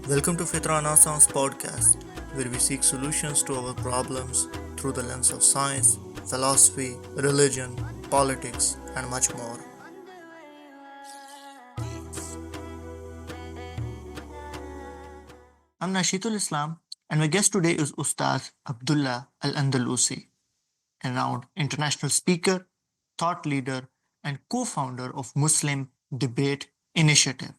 Welcome to Fitrah Renaissance podcast, where we seek solutions to our problems through the lens of science, philosophy, religion, politics, and much more. I'm Nashitul Islam, and my guest today is Ustad Abdullah Al-Andalusi, a renowned international speaker, thought leader, and co-founder of Muslim Debate Initiative.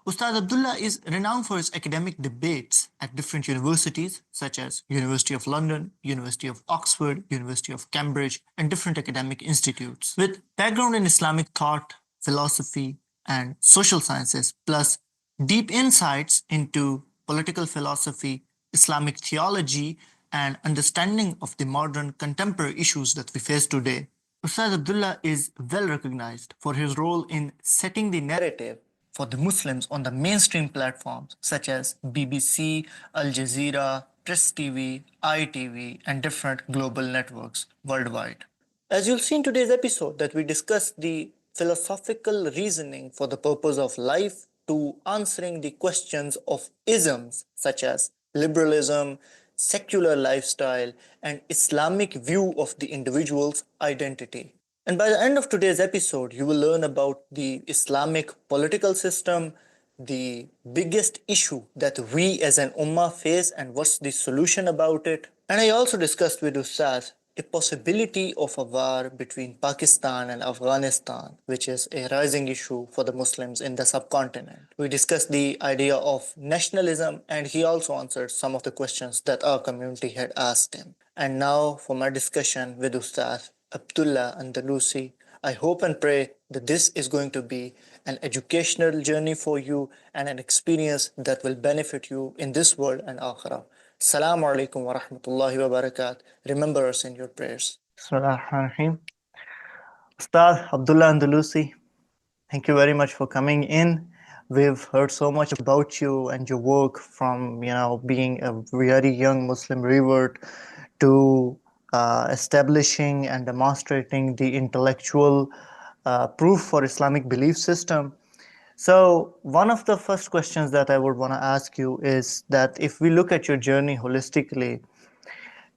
Ustad Abdullah is renowned for his academic debates at different universities such as University of London, University of Oxford, University of Cambridge, and different academic institutes. With background in Islamic thought, philosophy, and social sciences, plus deep insights into political philosophy, Islamic theology, and understanding of the modern contemporary issues that we face today, Ustad Abdullah is well recognized for his role in setting the narrative for the Muslims on the mainstream platforms such as BBC, Al Jazeera, Press TV, ITV, and different global networks worldwide. As you'll see in today's episode, that we discuss the philosophical reasoning for the purpose of life to answering the questions of isms such as liberalism, secular lifestyle, and Islamic view of the individual's identity. And by the end of today's episode, you will learn about the Islamic political system, the biggest issue that we as an ummah face, and what's the solution about it. And I also discussed with Ustaz a possibility of a war between Pakistan and Afghanistan, which is a rising issue for the Muslims in the subcontinent. We discussed the idea of nationalism, and he also answered some of the questions that our community had asked him. And now for my discussion with Ustaz Abdullah Andalusi. I hope and pray that this is going to be an educational journey for you and an experience that will benefit you in this world and akhirah. Assalamu alaikum wa rahmatullahi wa barakatuh. Remember us in your prayers. Bismillahirrahmanirrahim. Ustad Abdullah Andalusi, thank you very much for coming in. We've heard so much about you and your work from, being a very young Muslim revert to establishing and demonstrating the intellectual proof for Islamic belief system. So, one of the first questions that I would want to ask you is that if we look at your journey holistically,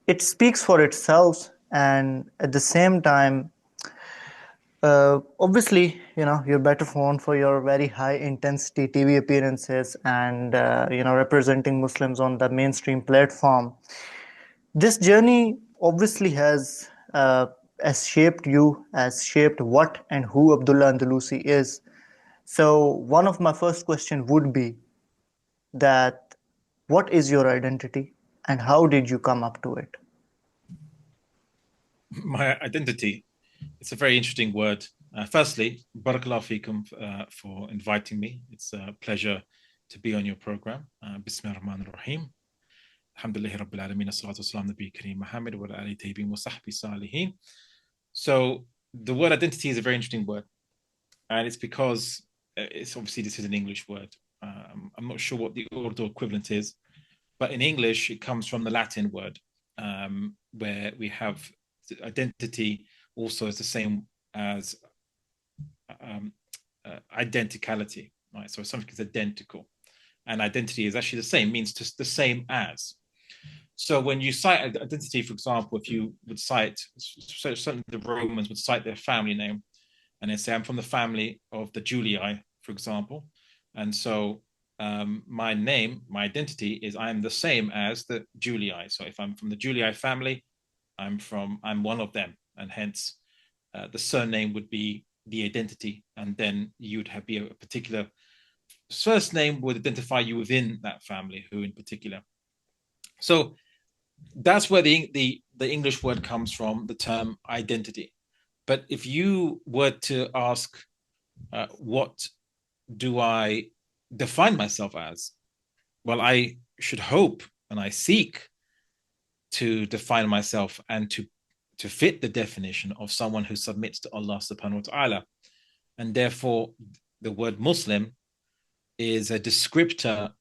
it speaks for itself, and at the same time, obviously, you're better known for your very high intensity TV appearances and representing Muslims on the mainstream platform. This journey obviously has shaped you, has shaped what and who Abdullah Andalusi is. So one of my first question would be that what is your identity and how did you come up to it? My identity, it's a very interesting word. Firstly, barakallahu fikum for inviting me. It's a pleasure to be on your program. Bismillah ar-Rahman ar-Rahim. Alhamdulillahi Rabbil Alameen. As-salatu was-salam Nabi Kareem Muhammad wa ali tayyibin wa sahbi salihin. So the word identity is a very interesting word. And it's because it's obviously this is an English word. I'm not sure what the Urdu equivalent is, but in English it comes from the Latin word, where we have identity also is the same as identicality, right? So something is identical, and identity is actually the same, means just the same as. So when you cite identity, for example, if you would cite, certainly the Romans would cite their family name, and they say, I'm from the family of the Julii, for example. And so my name, my identity is I am the same as the Julii. So if I'm from the Julii family, I'm one of them. And hence the surname would be the identity. And then you'd be a particular first name would identify you within that family, who in particular. So that's where the English word comes from, the term identity. But if you were to ask, what do I define myself as? Well, I should hope and I seek to define myself and to fit the definition of someone who submits to Allah subhanahu wa ta'ala. And therefore, the word Muslim is a descriptor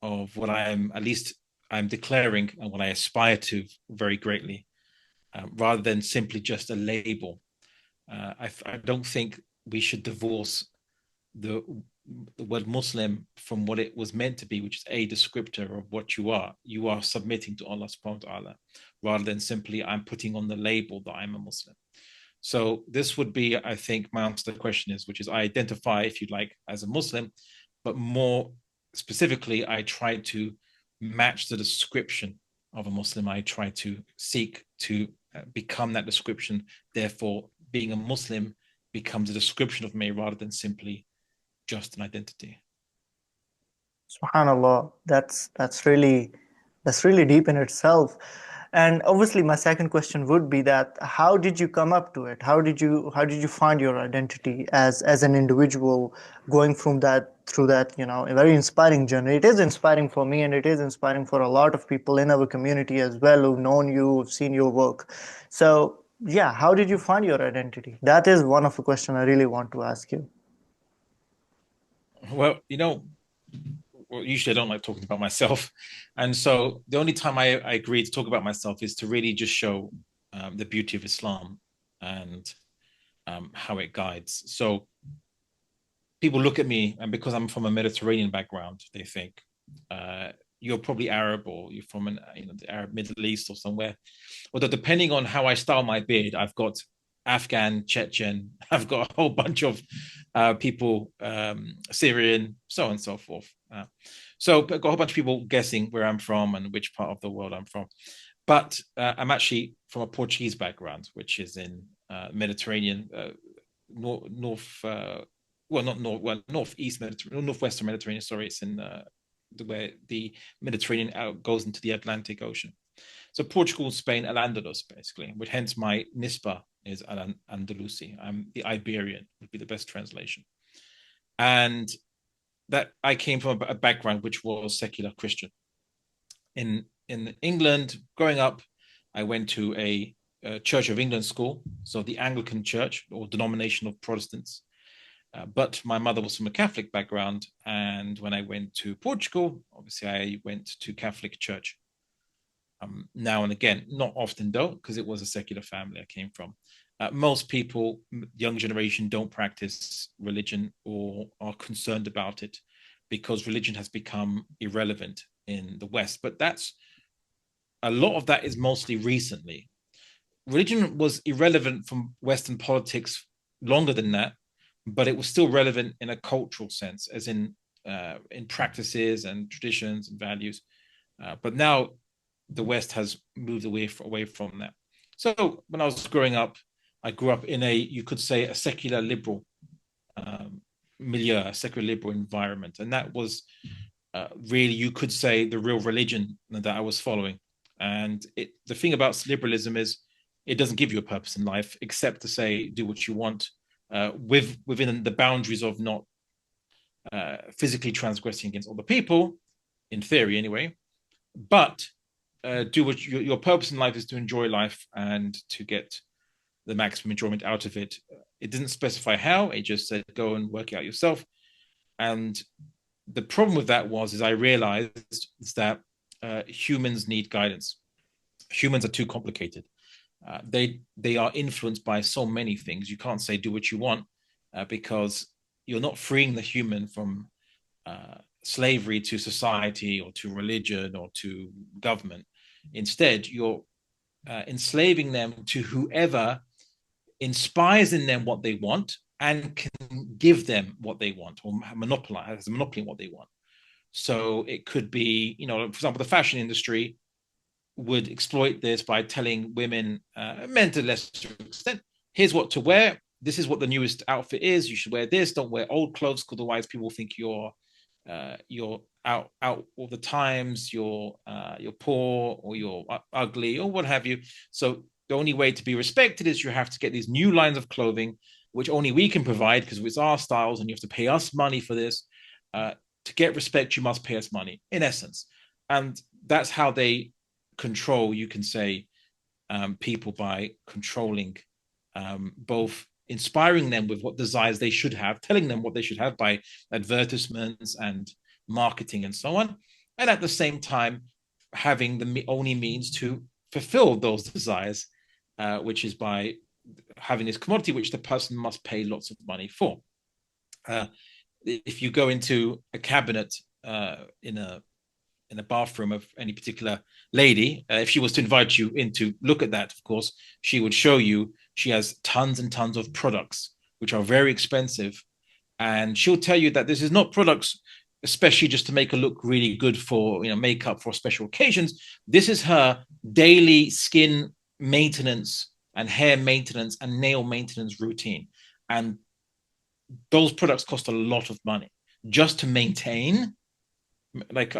of what I am, at least I'm declaring, and what I aspire to very greatly, rather than simply just a label. I don't think we should divorce the the word Muslim from what it was meant to be, which is a descriptor of what you are. You are submitting to Allah subhanahu wa ta'ala, rather than simply I'm putting on the label that I'm a Muslim. So this would be, I think, my answer to the question is, which is I identify, if you like, as a Muslim, but more specifically, I try to match the description of a Muslim. I try to seek to become that description. Therefore, being a Muslim becomes a description of me rather than simply just an identity. Subhanallah, that's really deep in itself. And obviously, my second question would be that how did you come up to it? How did you find your identity as an individual, going from that through that, a very inspiring journey. It is inspiring for me, and it is inspiring for a lot of people in our community as well who've known you, who've seen your work. So yeah, how did you find your identity? That is one of the questions I really want to ask you. Well, well, usually I don't like talking about myself. And so the only time I agree to talk about myself is to really just show the beauty of Islam and how it guides. So people look at me, and because I'm from a Mediterranean background, they think you're probably Arab, or you're from the Arab Middle East or somewhere. Although depending on how I style my beard, I've got Afghan, Chechen, I've got a whole bunch of people, Syrian, so on and so forth. So I've got a whole bunch of people guessing where I'm from and which part of the world I'm from. But I'm actually from a Portuguese background, which is in Mediterranean, north, well, not north, well, northeast Mediterranean, northwestern Mediterranean. Sorry, it's in where the Mediterranean goes into the Atlantic Ocean. So Portugal, Spain, Al-Andalus, basically, which hence my nisba is Al-Andalusi. I'm the Iberian, would be the best translation. And that I came from a background which was secular Christian. In England, growing up, I went to a Church of England school, so the Anglican Church or denomination of Protestants. But my mother was from a Catholic background, and when I went to Portugal, obviously I went to Catholic church. Now and again, not often though, because it was a secular family I came from. Most people, young generation, don't practice religion or are concerned about it because religion has become irrelevant in the West. But that's a lot of that is mostly recently. Religion was irrelevant from Western politics longer than that, but it was still relevant in a cultural sense, as in practices and traditions and values. But now the West has moved away from that. So when I was growing up, I grew up in you could say, a secular liberal milieu, a secular liberal environment, and that was really, you could say, the real religion that I was following. And the thing about liberalism is it doesn't give you a purpose in life except to say do what you want within the boundaries of not physically transgressing against other people, in theory anyway. But do what your purpose in life is to enjoy life and to get the maximum enjoyment out of it. It didn't specify how. It just said go and work it out yourself. And the problem with that is I realized that humans need guidance. Humans are too complicated. They are influenced by so many things. You can't say do what you want because you're not freeing the human from slavery to society or to religion or to government. Instead, you're enslaving them to whoever inspires in them what they want and can give them what they want, or has a monopoly on what they want. So it could be, for example, the fashion industry would exploit this by telling women, men to a lesser extent, here's what to wear. This is what the newest outfit is. You should wear this. Don't wear old clothes, because otherwise people think you're out all the times. You're poor, or you're ugly, or what have you. So the only way to be respected is you have to get these new lines of clothing, which only we can provide because it's our styles, and you have to pay us money for this. To get respect, you must pay us money, in essence. And that's how they control, you can say, people, by controlling, both inspiring them with what desires they should have, telling them what they should have by advertisements and marketing and so on, and at the same time having the only means to fulfill those desires, which is by having this commodity which the person must pay lots of money for. if you go into a cabinet in a bathroom of any particular lady, if she was to invite you in to look at that, of course, she would show you she has tons and tons of products which are very expensive, and she'll tell you that this is not products especially just to make her look really good for makeup for special occasions. This is her daily skin maintenance and hair maintenance and nail maintenance routine, and those products cost a lot of money just to maintain. Like,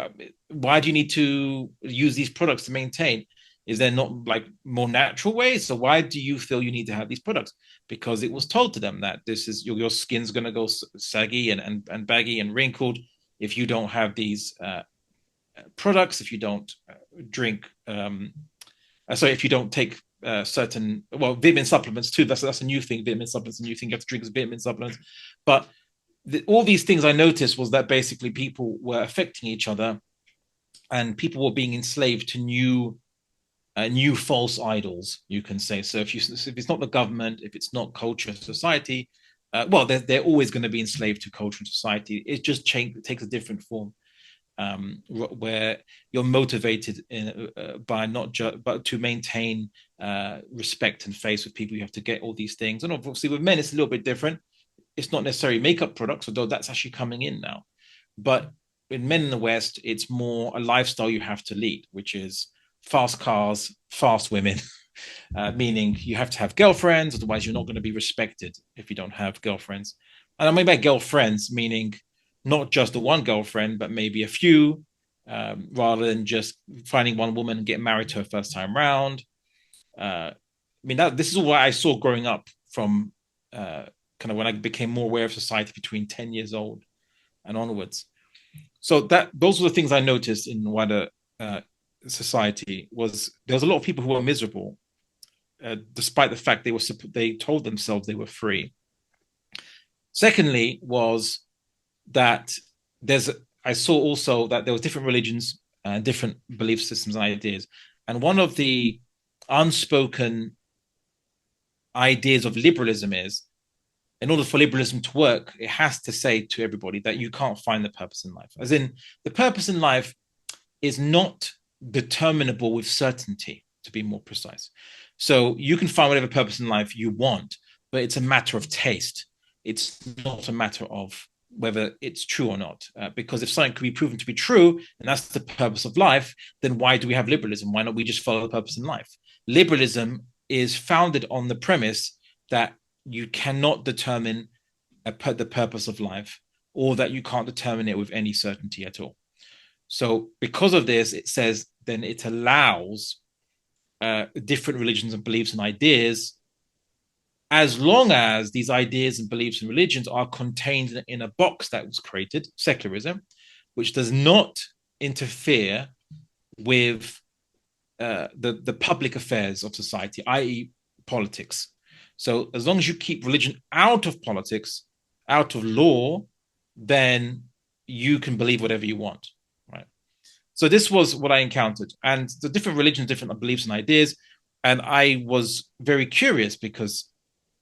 why do you need to use these products to maintain? Is there not like more natural ways? So why do you feel you need to have these products? Because it was told to them that this is your skin's going to go saggy and baggy and wrinkled if you don't have these products, if you don't drink sorry, if you don't take certain, well, vitamin supplements too. That's a new thing. Vitamin supplements, a new thing. You have to drink vitamin supplements. But all these things I noticed was that basically people were affecting each other, and people were being enslaved to new false idols, you can say. So if it's not the government, if it's not culture, society, well, they're always going to be enslaved to culture and society. It just it takes a different form, where you're motivated by not just but to maintain respect and face with people. You have to get all these things, and obviously with men it's a little bit different. It's not necessarily makeup products, although that's actually coming in now. But in men in the West, it's more a lifestyle you have to lead, which is fast cars, fast women, meaning you have to have girlfriends, otherwise you're not going to be respected if you don't have girlfriends. And I mean by girlfriends, meaning not just the one girlfriend, but maybe a few, rather than just finding one woman and getting married to her first time round. I mean, this is what I saw growing up from kind of when I became more aware of society between 10 years old and onwards. So those were the things I noticed in wider society. Was there's a lot of people who were miserable, despite the fact they told themselves they were free. Secondly, was that I saw also that there was different religions and different belief systems and ideas, and one of the unspoken ideas of liberalism is, in order for liberalism to work, it has to say to everybody that you can't find the purpose in life. As in, the purpose in life is not determinable with certainty, to be more precise. So you can find whatever purpose in life you want, but it's a matter of taste. It's not a matter of whether it's true or not. Because if something can be proven to be true, and that's the purpose of life, then why do we have liberalism? Why not we just follow the purpose in life? Liberalism is founded on the premise that you cannot determine the purpose of life, or that you can't determine it with any certainty at all. So because of this, it says then it allows different religions and beliefs and ideas, as long as these ideas and beliefs and religions are contained in a box that was created, secularism, which does not interfere with the public affairs of society, i.e. politics. So as long as you keep religion out of politics, out of law, then you can believe whatever you want, right? So this was what I encountered, and the different religions, different beliefs and ideas. And I was very curious because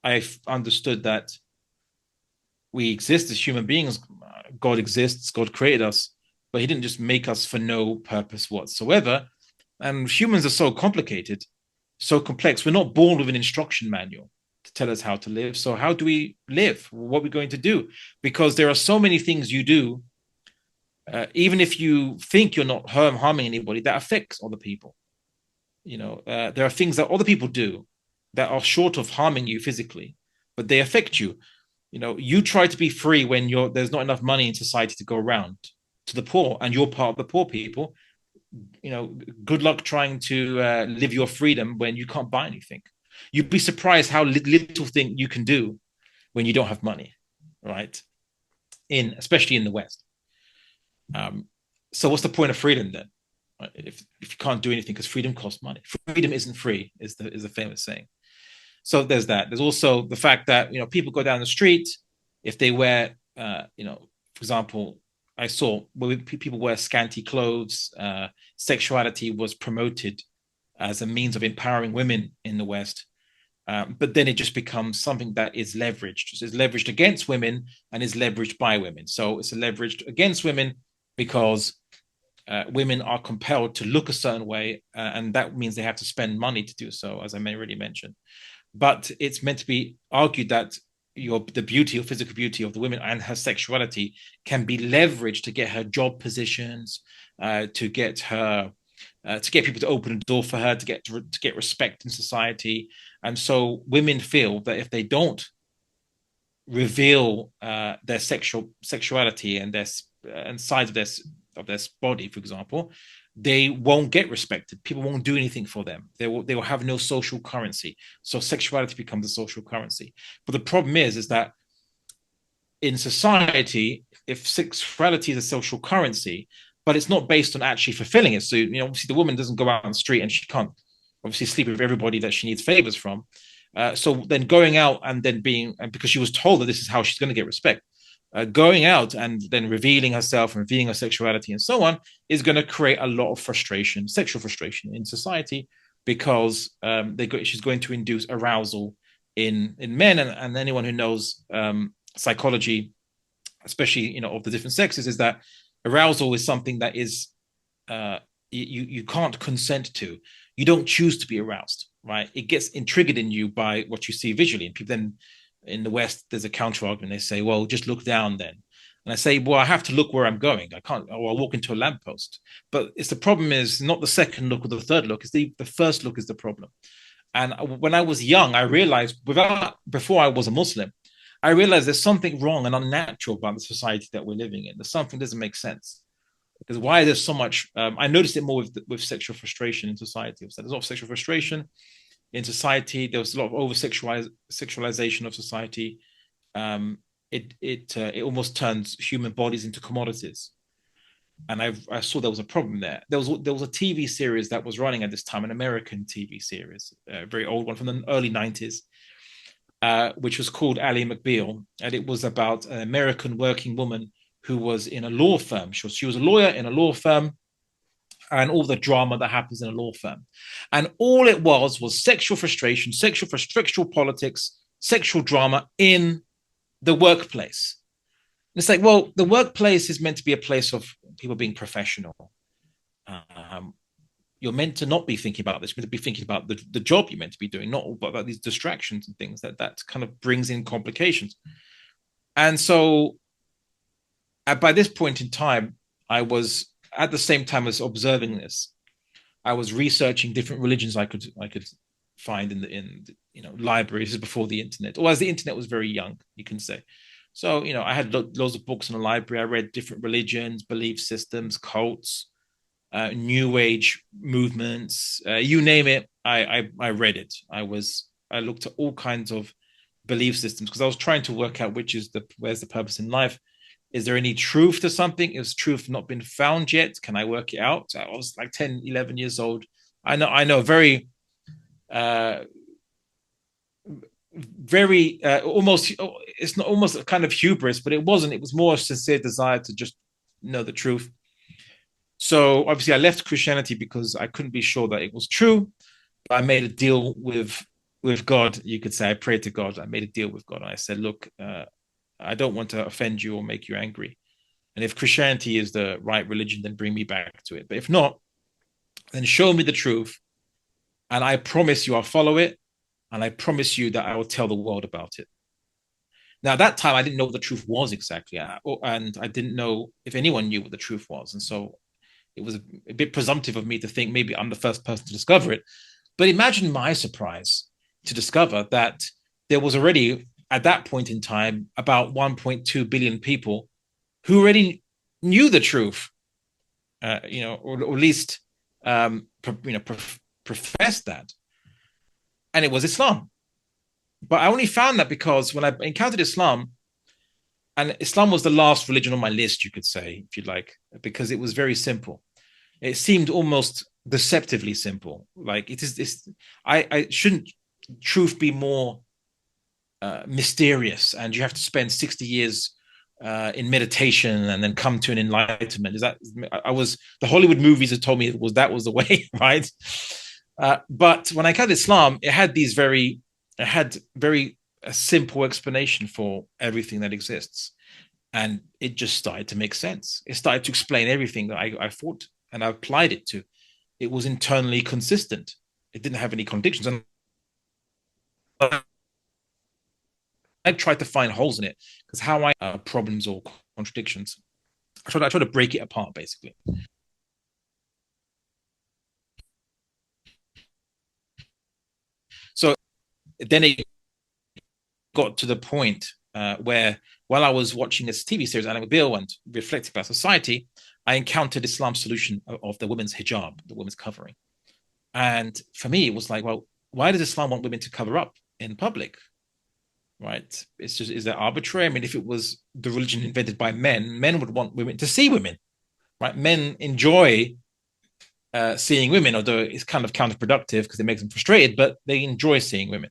I understood that we exist as human beings. God exists, God created us, but he didn't just make us for no purpose whatsoever. And humans are so complicated, so complex. We're not born with an instruction manual to tell us how to live. So how do we live? What are we going to do? Because there are so many things you do, even if you think you're not harming anybody, that affects other people. There are things that other people do that are short of harming you physically, but they affect you. You try to be free when there's not enough money in society to go around to the poor, and you're part of the poor people. Good luck trying to live your freedom when you can't buy anything. You'd be surprised how little thing you can do when you don't have money, right? Especially in the West. So what's the point of freedom then? If you can't do anything, because freedom costs money. Freedom isn't free, is the famous saying. So there's that. There's also the fact that people go down the street, if they wear, for example, I saw where people wear scanty clothes. Sexuality was promoted as a means of empowering women in the West. But then it just becomes something that is leveraged. So it's leveraged against women and is leveraged by women. So it's leveraged against women because women are compelled to look a certain way, and that means they have to spend money to do so, as I already mentioned. But it's meant to be argued that the beauty or physical beauty of the women and her sexuality can be leveraged to get her job positions, to get her to get people to open a door for her, to get respect in society. And so women feel that if they don't reveal their sexuality and their and sides of their body, for example, they won't get respected. People won't do anything for them. They will have no social currency. So sexuality becomes a social currency. But the problem is that in society, if sexuality is a social currency, but it's not based on actually fulfilling it. So, obviously the woman doesn't go out on the street and she can't obviously sleep with everybody that she needs favors from. So then going out and then and because she was told that this is how she's going to get respect, going out and then revealing herself and revealing her sexuality and so on is going to create a lot of frustration, sexual frustration in society, because she's going to induce arousal in men, and anyone who knows psychology, especially of the different sexes, is that arousal is something that is you can't consent to. You don't choose to be aroused, right? It gets triggered in you by what you see visually. And people then in the West, there's a counter argument. They say, well, just look down then. And I say, well, I have to look where I'm going. I can't, or I'll walk into a lamppost. But the problem is not the second look or the third look. It's the first look is the problem. And when I was young, I realized before I was a Muslim, I realized there's something wrong and unnatural about the society that we're living in. There's something that doesn't make sense. Because why there's so much, I noticed it more with sexual frustration in society. So there's a lot of sexual frustration in society. There was a lot of sexualization of society. It almost turns human bodies into commodities. And I saw there was a problem there. There was a TV series that was running at this time, an American TV series, a very old one from the early 90s, which was called Ally McBeal. And it was about an American working woman who was in a law firm. She was a lawyer in a law firm, and all the drama that happens in a law firm. And all it was sexual frustration, sexual politics, sexual drama in the workplace. And it's like, well, the workplace is meant to be a place of people being professional. You're meant to not be thinking about this. You're meant to be thinking about the job you're meant to be doing, not about these distractions and things that kind of brings in complications. And so by this point in time, I was, at the same time as observing this, I was researching different religions I could find in libraries. This is before the internet, or as the internet was very young, you can say. So I had loads of books in the library. I read different religions, belief systems, cults, new age movements, you name it. I read it. I looked at all kinds of belief systems because I was trying to work out where's the purpose in life. Is there any truth to something? Is truth not been found yet? Can I work it out? I was like 10, 11 years old. I know, very, very, almost, it's not almost a kind of hubris, but it wasn't. It was more a sincere desire to just know the truth. So obviously I left Christianity because I couldn't be sure that it was true. I made a deal with God. You could say I prayed to God. I made a deal with God. And I said, look, I don't want to offend you or make you angry. And if Christianity is the right religion, then bring me back to it. But if not, then show me the truth. And I promise you I'll follow it. And I promise you that I will tell the world about it. Now, at that time, I didn't know what the truth was exactly. And I didn't know if anyone knew what the truth was. And so it was a bit presumptive of me to think maybe I'm the first person to discover it. But imagine my surprise to discover that there was already, at that point in time, about 1.2 billion people who already knew the truth, or at least, professed that. And it was Islam. But I only found that because when I encountered Islam, and Islam was the last religion on my list, you could say, if you'd like, because it was very simple. It seemed almost deceptively simple. Like it is. I shouldn't truth be more mysterious, and you have to spend 60 years in meditation and then come to an enlightenment. The Hollywood movies had told me that was the way, right? But when I encountered Islam, it had these very it had very a simple explanation for everything that exists. And it just started to make sense. It started to explain everything that I thought, and I applied it to. It was internally consistent. It didn't have any contradictions. And I tried to find holes in it because how I problems or contradictions. I tried to break it apart, basically. So then it got to the point where, while I was watching this TV series, Alan McBeal, and reflecting about society, I encountered Islam's solution of the women's hijab, the women's covering. And for me, it was like, well, why does Islam want women to cover up in public? Right? It's just, is that arbitrary? I mean, if it was the religion invented by men, men would want women to see women, right? Men enjoy seeing women, although it's kind of counterproductive because it makes them frustrated, but they enjoy seeing women.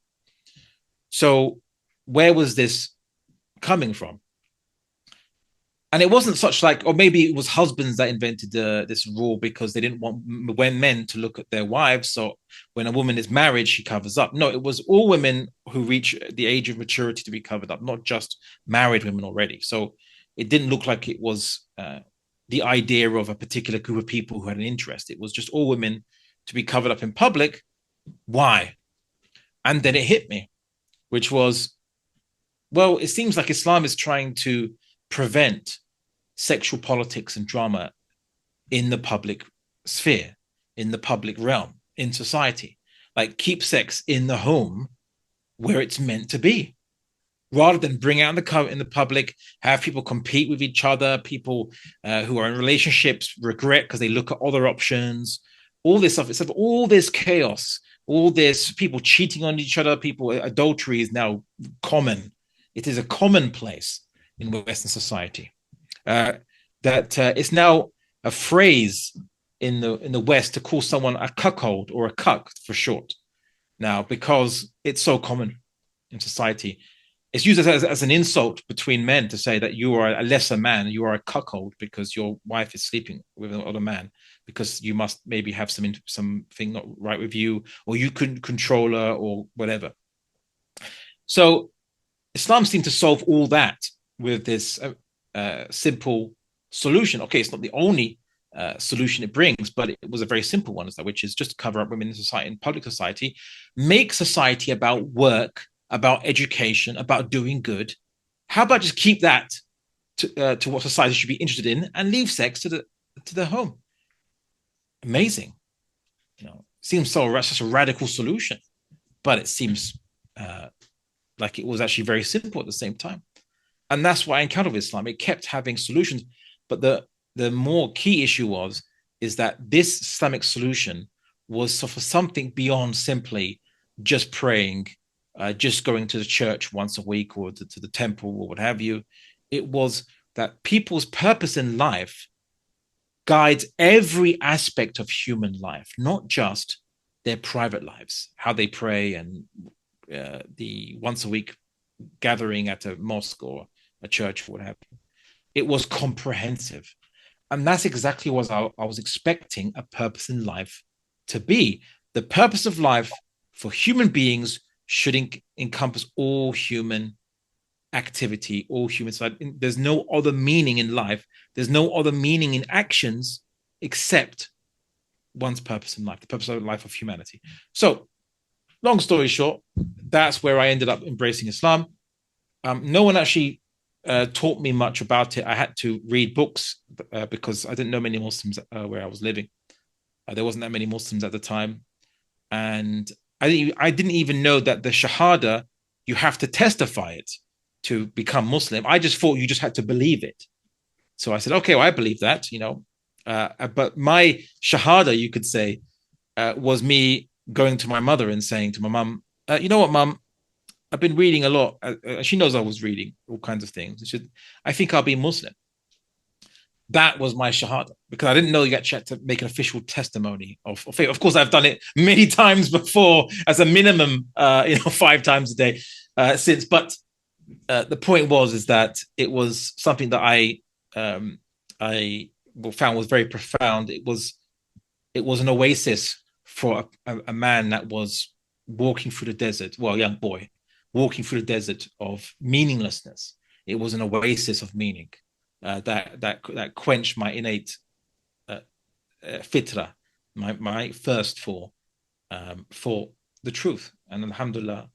So where was this coming from? And it wasn't such like, or maybe it was husbands that invented this rule because they didn't want when men to look at their wives. So when a woman is married, she covers up. No, it was all women who reach the age of maturity to be covered up, not just married women already. So it didn't look like it was the idea of a particular group of people who had an interest. It was just all women to be covered up in public. Why? And then it hit me, which was, well, it seems like Islam is trying to prevent sexual politics and drama in the public sphere, in the public realm, in society. Like, keep sex in the home where it's meant to be, rather than bring out in the public, have people compete with each other, people who are in relationships regret because they look at other options, all this stuff. It's all this chaos, all this people cheating on each other, people, adultery is now common. It is a commonplace in Western society. That it's now a phrase in the West to call someone a cuckold or a cuck for short. Now, because it's so common in society, it's used as an insult between men to say that you are a lesser man, you are a cuckold because your wife is sleeping with another man, because you must maybe have something not right with you, or you couldn't control her, or whatever. So Islam seemed to solve all that with this simple solution. Okay, it's not the only solution it brings, but it was a very simple one, which is just to cover up women in society, in public society, make society about work, about education, about doing good. How about just keep that to what society should be interested in, and leave sex to the home? Amazing, seems such a radical solution, but it seems like it was actually very simple at the same time. And that's what I encountered with Islam. It kept having solutions, but the more key issue is that this Islamic solution was for something beyond simply just praying, just going to the church once a week, or to the temple, or what have you. It was that people's purpose in life guides every aspect of human life, not just their private lives, how they pray, and the once a week gathering at a mosque or a church, or what have you. It was comprehensive. And that's exactly what I was expecting a purpose in life to be. The purpose of life for human beings should encompass all human activity, all human side. There's no other meaning in life. There's no other meaning in actions except one's purpose in life, the purpose of life of humanity. So, long story short, that's where I ended up embracing Islam. No one actually taught me much about it. I had to read books because I didn't know many Muslims where I was living. There wasn't that many Muslims at the time. And I didn't even know that the Shahada, you have to testify it to become Muslim. I just thought you just had to believe it. So I said, okay, well, I believe that, but my Shahada, you could say, was me going to my mother and saying to my mum, you know what, mum, I've been reading a lot. She knows I was reading all kinds of things. She said, I think I'll be Muslim. That was my Shahada, because I didn't know you actually had to make an official testimony of faith. Of course, I've done it many times before, as a minimum, 5 times a day since. But the point is that it was something that I found was very profound. It was an oasis for a man that was walking through the desert, well, a young boy, walking through the desert of meaninglessness. It was an oasis of meaning that quenched my innate fitrah, my thirst for the truth. And alhamdulillah,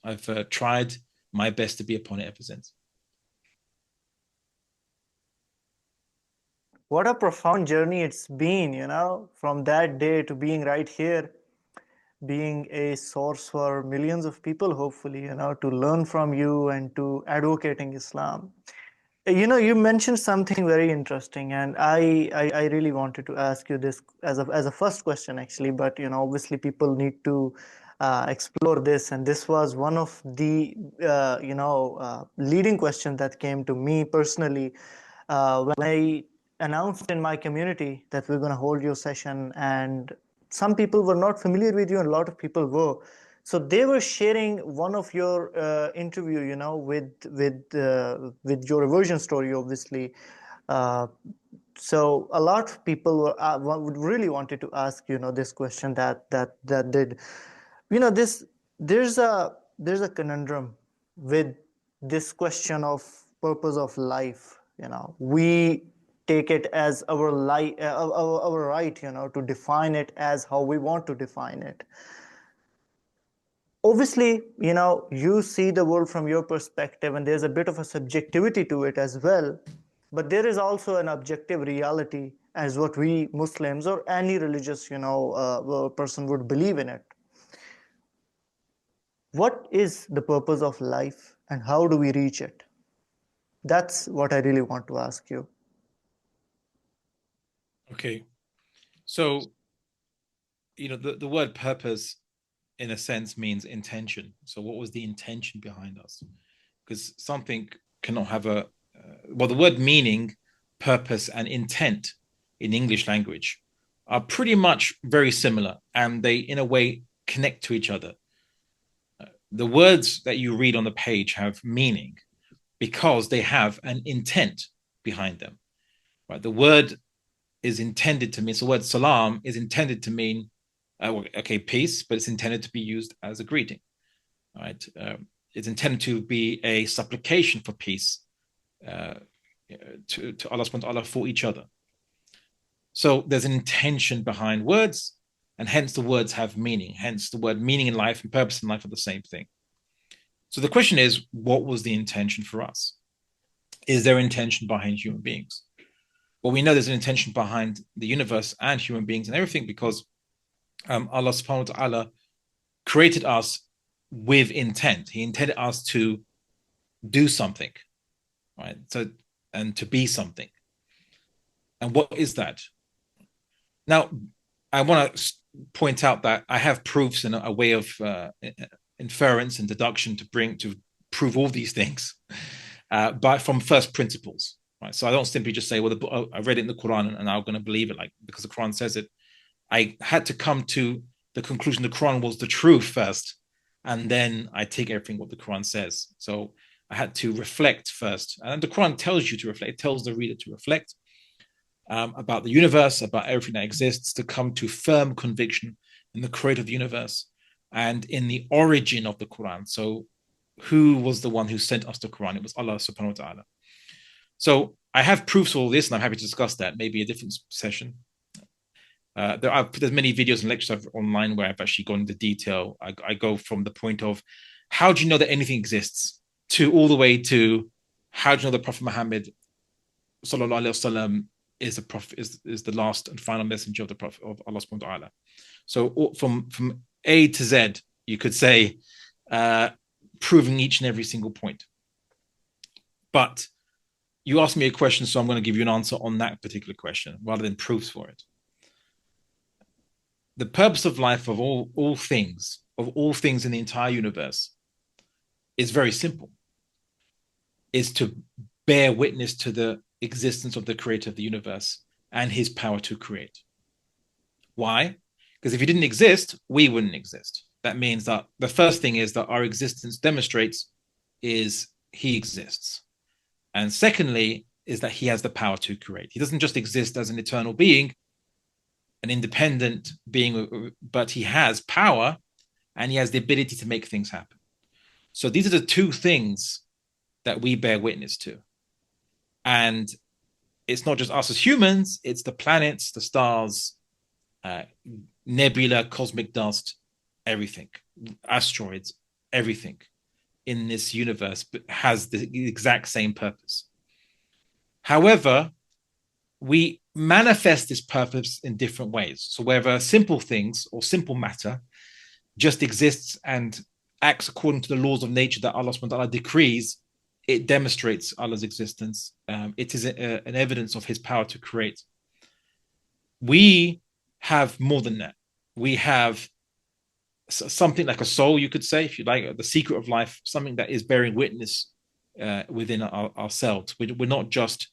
I've tried my best to be upon it ever since. What a profound journey it's been, from that day to being right here, being a source for millions of people, hopefully, to learn from you and to advocating Islam. You mentioned something very interesting, and I really wanted to ask you this as a first question, actually. But obviously, people need to explore this, and this was one of the leading questions that came to me personally when I announced in my community that we're going to hold your session, and some people were not familiar with you, and a lot of people were. So they were sharing one of your interview, with your reversion story, obviously. Uh, so a lot of people would really wanted to ask, this question that did, this there's a conundrum with this question of purpose of life. We take it as our life, our right, to define it as how we want to define it. Obviously, you see the world from your perspective, and there's a bit of a subjectivity to it as well. But there is also an objective reality, as what we Muslims or any religious, person would believe in it. What is the purpose of life, and how do we reach it? That's what I really want to ask you. Okay. So, the word purpose, in a sense, means intention. So what was the intention behind us? Because something cannot have the word meaning, purpose, and intent in English language are pretty much very similar, and they, in a way, connect to each other. The words that you read on the page have meaning because they have an intent behind them. Right? The word is intended to mean, so the word salam is intended to mean, peace, but it's intended to be used as a greeting. Right? It's intended to be a supplication for peace to Allah subhanahu wa ta'ala for each other. So there's an intention behind words, and hence the words have meaning. Hence the word meaning in life and purpose in life are the same thing. So the question is, what was the intention for us? Is there intention behind human beings? Well, we know there's an intention behind the universe and human beings and everything, because Allah subhanahu wa ta'ala created us with intent. He intended us to do something, right? So, and to be something. And what is that? Now, I want to point out that I have proofs and a way of inference and deduction to prove all these things, but from first principles. Right? So I don't simply just say, well, I read it in the Quran and I'm going to believe it, because the Quran says it. I had to come to the conclusion the Quran was the truth first, and then I take everything what the Quran says. So I had to reflect first, and the Quran tells you to reflect. It tells the reader to reflect about the universe, about everything that exists, to come to firm conviction in the creator of the universe and in the origin of the Quran. So who was the one who sent us the Quran? It was Allah subhanahu wa ta'ala. So I have proofs of all this, and I'm happy to discuss that, maybe a different session. There's many videos and lectures I've online where I've actually gone into detail. I go from the point of how do you know that anything exists to all the way to how do you know the Prophet Muhammad sallallahu alaihi wasallam is the prophet, is the last and final messenger of the Prophet of Allah subhanahu wa ta'ala. So from A to Z, you could say, proving each and every single point. But you asked me a question, so I'm going to give you an answer on that particular question rather than proofs for it. The purpose of life of all things in the entire universe is very simple. Is to bear witness to the existence of the creator of the universe and his power to create. Why? Because if he didn't exist, we wouldn't exist. That means that the first thing is that our existence demonstrates is he exists. And secondly, is that he has the power to create. He doesn't just exist as an eternal being, an independent being, but he has power and he has the ability to make things happen. So these are the two things that we bear witness to. And it's not just us as humans, it's the planets, the stars, nebula, cosmic dust, everything, asteroids, everything in this universe has the exact same purpose. However, we manifest this purpose in different ways. So whether simple things or simple matter just exists and acts according to the laws of nature that Allah subhanahu wa ta'ala decrees, it demonstrates Allah's existence. It is an evidence of his power to create. We have more than that. We have something like a soul, you could say, if you like, the secret of life, something that is bearing witness within ourselves. We're not just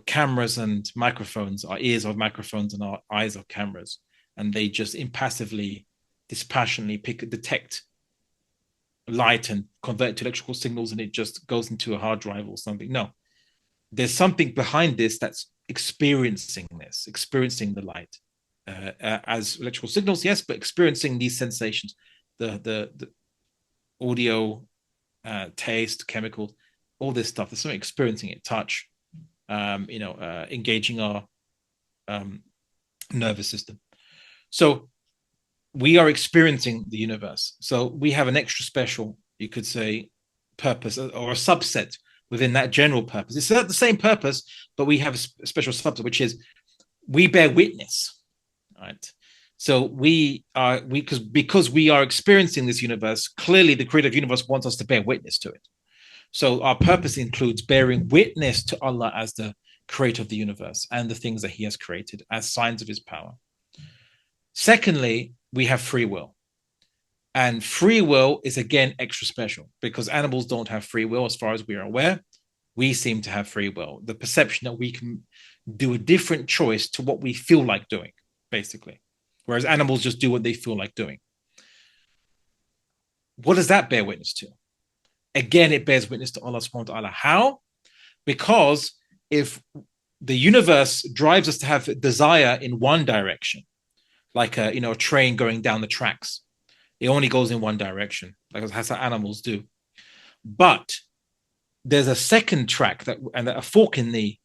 cameras and microphones. Our ears are microphones and our eyes are cameras, and they just impassively, dispassionately detect light and convert it to electrical signals, and it just goes into a hard drive or something. No, there's something behind this that's experiencing the light as electrical signals, yes, but experiencing these sensations, the audio, taste, chemical, all this stuff. There's something experiencing it, touch, engaging our nervous system. So we are experiencing the universe. So we have an extra special, you could say, purpose or a subset within that general purpose. It's not the same purpose, but we have a special subset, which is we bear witness, right? So because we are experiencing this universe, clearly the creator of the universe wants us to bear witness to it. So our purpose includes bearing witness to Allah as the creator of the universe and the things that he has created as signs of his power. Secondly, we have free will. And free will is, again, extra special because animals don't have free will as far as we are aware. We seem to have free will. The perception that we can do a different choice to what we feel like doing, basically. Whereas animals just do what they feel like doing. What does that bear witness to? Again, it bears witness to Allah subhanahu wa ta'ala. How? Because if the universe drives us to have desire in one direction, like a train going down the tracks, it only goes in one direction, like that's how animals do. But there's a second track and a fork in the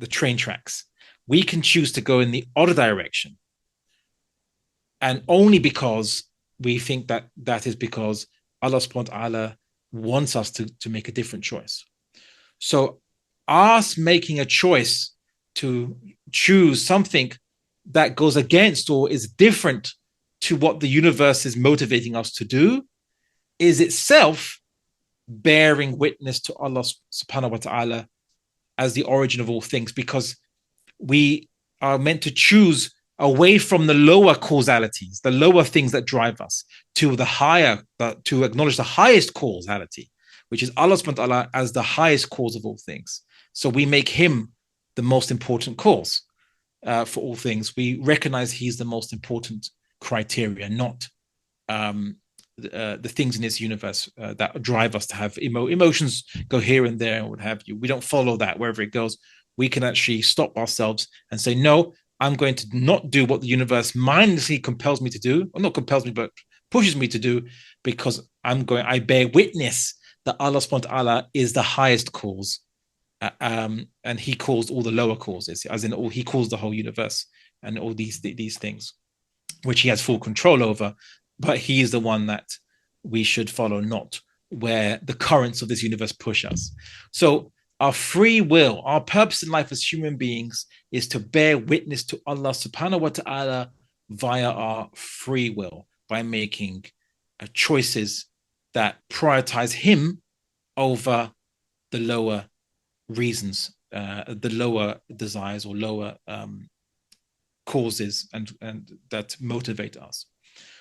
train tracks. We can choose to go in the other direction, and only because we think that is because Allah subhanahu wa ta'ala wants us to make a different choice. So us making a choice to choose something that goes against or is different to what the universe is motivating us to do is itself bearing witness to Allah subhanahu wa ta'ala as the origin of all things, because we are meant to choose away from the lower causalities, the lower things that drive us, to the higher, to acknowledge the highest causality, which is Allah subhanahu wa ta'ala as the highest cause of all things. So we make him the most important cause for all things. We recognize he's the most important criteria, not the things in this universe that drive us to have emotions go here and there and what have you. We don't follow that wherever it goes. We can actually stop ourselves and say, no, I'm going to not do what the universe mindlessly compels me to do, or not compels me, but pushes me to do, because I bear witness that Allah subhanahu wa ta'ala is the highest cause. And he calls all the lower causes, as in he calls the whole universe and all these things, which he has full control over, but he is the one that we should follow, not where the currents of this universe push us. So our free will, our purpose in life as human beings is to bear witness to Allah subhanahu wa ta'ala via our free will, by making choices that prioritize him over the lower reasons, the lower desires or lower causes and that motivate us.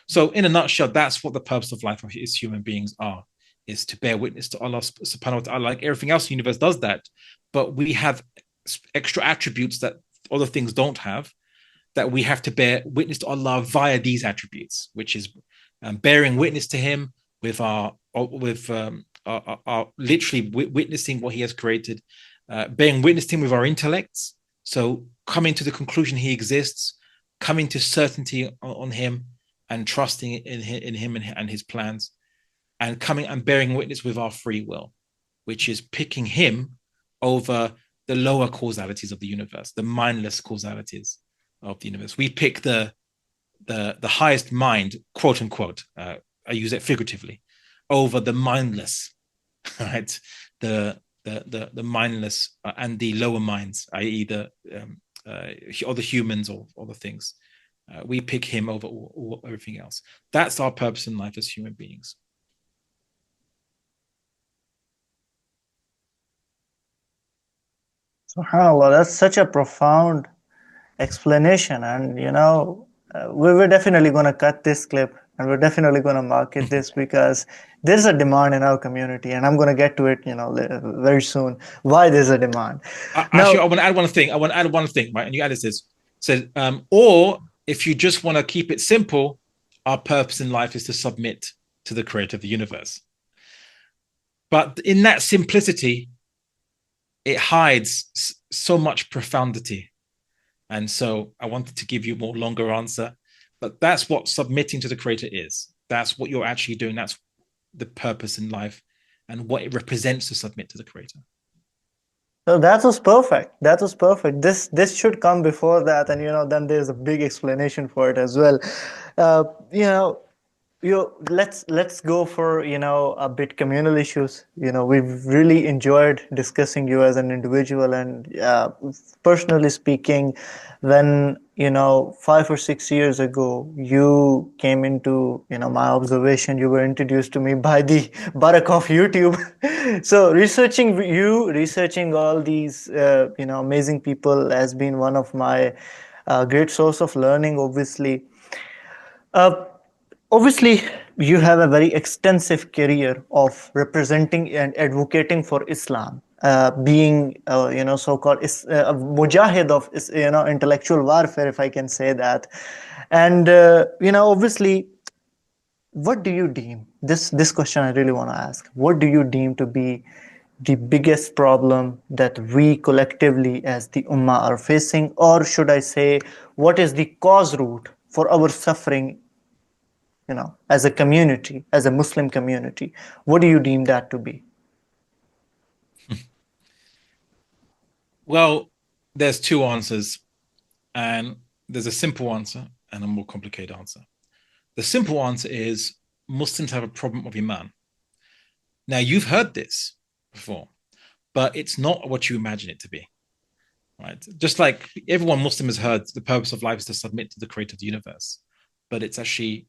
So in a nutshell, that's what the purpose of life as human beings are, is to bear witness to Allah subhanahu wa ta'ala. Like everything else in the universe does that, but we have extra attributes that other things don't have, that we have to bear witness to Allah via these attributes, which is bearing witness to him with our literally witnessing what he has created, bearing witness to him with our intellects, so coming to the conclusion he exists, coming to certainty on him, and trusting in him and his plans, and coming and bearing witness with our free will, which is picking him over the lower causalities of the universe, the mindless causalities of the universe. We pick the highest mind, quote unquote, I use it figuratively, over the mindless, right? The mindless and the lower minds, i.e. Or the humans or the things. We pick him over everything else. That's our purpose in life as human beings. SubhanAllah, that's such a profound explanation. And, we're definitely going to cut this clip and we're definitely going to market this because there's a demand in our community. And I'm going to get to it, very soon, why there's a demand. Actually, I want to add one thing. Right? And you added this. So, or if you just want to keep it simple, our purpose in life is to submit to the creator of the universe. But in that simplicity, it hides so much profundity. And so I wanted to give you a more longer answer, but that's what submitting to the creator is. That's what you're actually doing. That's the purpose in life and what it represents to submit to the creator. So that was perfect. That was perfect. This should come before that, and then there's a big explanation for it as well. Uh, you know, let's go for a bit communal issues. We've really enjoyed discussing you as an individual, and personally speaking, when 5 or 6 years ago you came into my observation, you were introduced to me by the barak of YouTube. So researching all these amazing people has been one of my great source of learning, obviously. uh, Obviously, you have a very extensive career of representing and advocating for Islam, being, so-called a mujahid of, intellectual warfare, if I can say that. And, obviously, what do you deem, this question I really want to ask, what do you deem to be the biggest problem that we collectively as the Ummah are facing? Or should I say, what is the cause root for our suffering as a community, as a Muslim community? What do you deem that to be? Well, there's two answers, and there's a simple answer and a more complicated answer. The simple answer is Muslims have a problem of Iman. Now, you've heard this before, but it's not what you imagine it to be, right? Just like everyone Muslim has heard, the purpose of life is to submit to the creator of the universe, but it's actually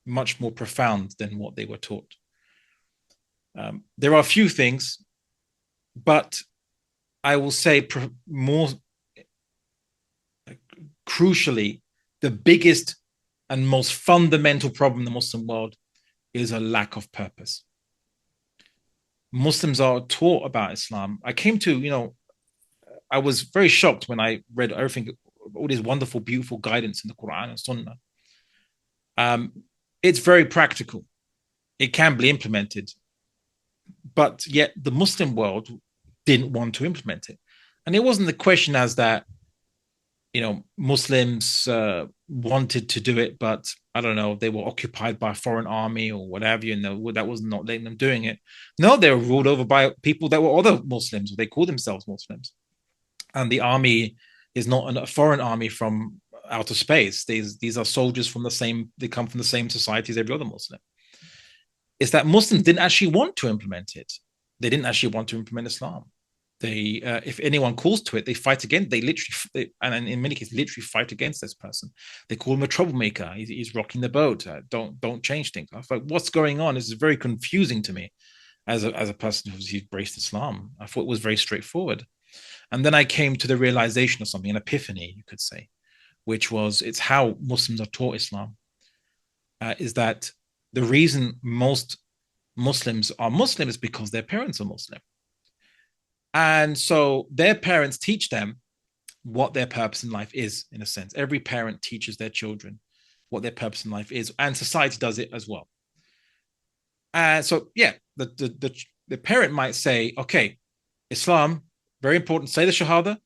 much more profound than what they were taught. There are a few things, but I will say more crucially, the biggest and most fundamental problem in the Muslim world is a lack of purpose. Muslims are taught about Islam. I was very shocked when I read everything, all this wonderful, beautiful guidance in the Quran and Sunnah. It's very practical. It can be implemented, but yet the Muslim world didn't want to implement it. And it wasn't the question as that, Muslims wanted to do it, but I don't know, they were occupied by a foreign army or whatever, that was not letting them doing it. No, they were ruled over by people that were other Muslims. They call themselves Muslims. And the army is not a foreign army from outer space. These are soldiers they come from the same society as every other Muslim. It's that Muslims didn't actually want to implement it. They didn't actually want to implement Islam. They, if anyone calls to it, they fight against. And in many cases, literally fight against this person. They call him a troublemaker. He's rocking the boat. Don't change things. I thought, what's going on? This is very confusing to me, as a person who's embraced Islam. I thought it was very straightforward, and then I came to the realization of something, an epiphany, you could say, which was it's how Muslims are taught Islam. Is that the reason most Muslims are Muslim is because their parents are Muslim. And so their parents teach them what their purpose in life is, in a sense. Every parent teaches their children what their purpose in life is, and society does it as well. And so, yeah, the parent might say, okay, Islam, very important, say the Shahada,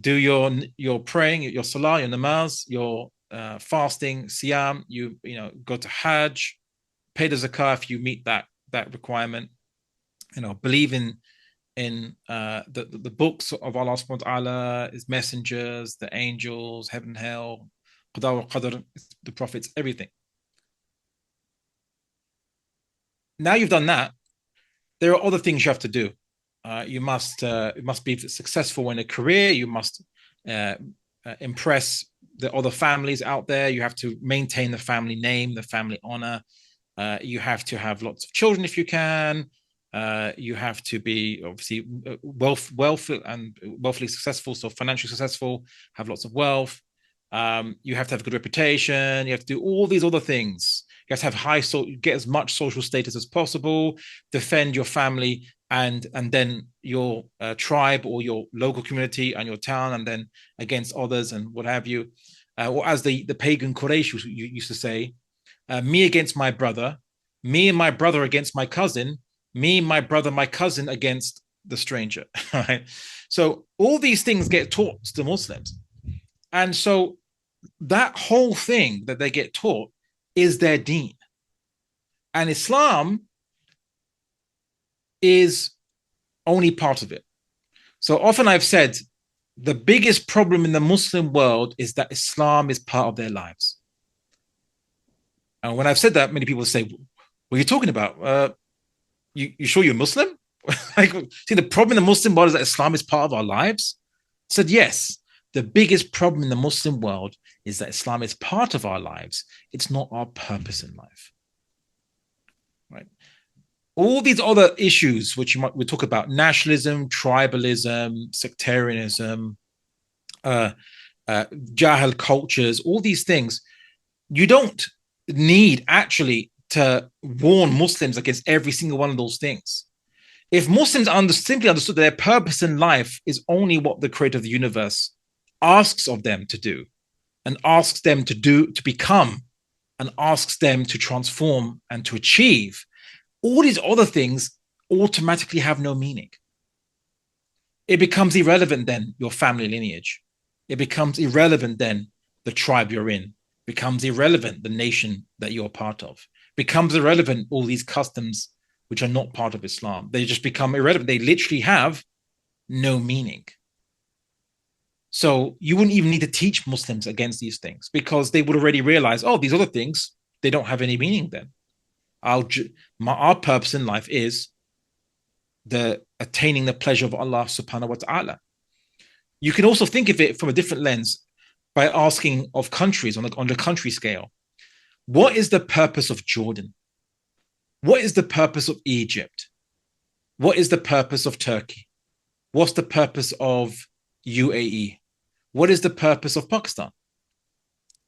do your praying, your salah, your namaz, your fasting, siyam, you go to Hajj, pay the zakah if you meet that requirement, believe in the books of Allah subhanahu wa ta'ala, his messengers, the angels, heaven and hell, qadar wa qadr, the prophets, everything. Now you've done that, there are other things you have to do. You must be successful in a career. You must impress the other families out there. You have to maintain the family name, the family honor. You have to have lots of children if you can. You have to be obviously wealthily successful, so financially successful, have lots of wealth. You have to have a good reputation. You have to do all these other things. You have to have get as much social status as possible, defend your family and then your tribe or your local community and your town, and then against others and what have you. Or as the pagan Quraysh used to say, me against my brother, me and my brother against my cousin, me, my brother, my cousin against the stranger. Right? So all these things get taught to Muslims. And so that whole thing that they get taught is their deen. And Islam is only part of it. So often I've said the biggest problem in the Muslim world is that Islam is part of their lives. And when I've said that, many people say, what are you talking about? You sure you're Muslim? See, the problem in the Muslim world is that Islam is part of our lives. I said, yes, the biggest problem in the Muslim world is that Islam is part of our lives. It's not our purpose in life. Right? All these other issues, which we talk about, nationalism, tribalism, sectarianism, Jahil cultures, all these things, you don't need actually to warn Muslims against every single one of those things. If Muslims simply understood that their purpose in life is only what the creator of the universe asks of them to do, and asks them to become, and asks them to transform and to achieve, all these other things automatically have no meaning. It becomes irrelevant then, your family lineage. It becomes irrelevant then, the tribe you're in. It becomes irrelevant, the nation that you're part of. It becomes irrelevant, all these customs which are not part of Islam. They just become irrelevant. They literally have no meaning. So you wouldn't even need to teach Muslims against these things, because they would already realize, oh, these other things, they don't have any meaning then. Our purpose in life is attaining the pleasure of Allah subhanahu wa ta'ala. You can also think of it from a different lens by asking of countries on the country scale. What is the purpose of Jordan? What is the purpose of Egypt? What is the purpose of Turkey? What's the purpose of UAE? What is the purpose of Pakistan?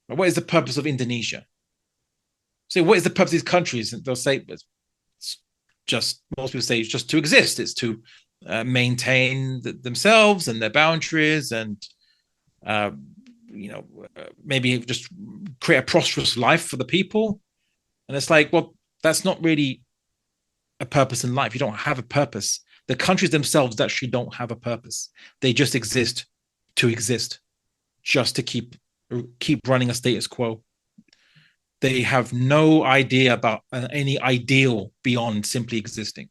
What is the purpose of Indonesia? So what is the purpose of these countries? And they'll say, it's just, most people say it's just to exist. It's to maintain themselves and their boundaries, and maybe just create a prosperous life for the people. And it's like, well, that's not really a purpose in life. You don't have a purpose. The countries themselves actually don't have a purpose. They just exist to exist, just to keep running a status quo. They have no idea about any ideal beyond simply existing.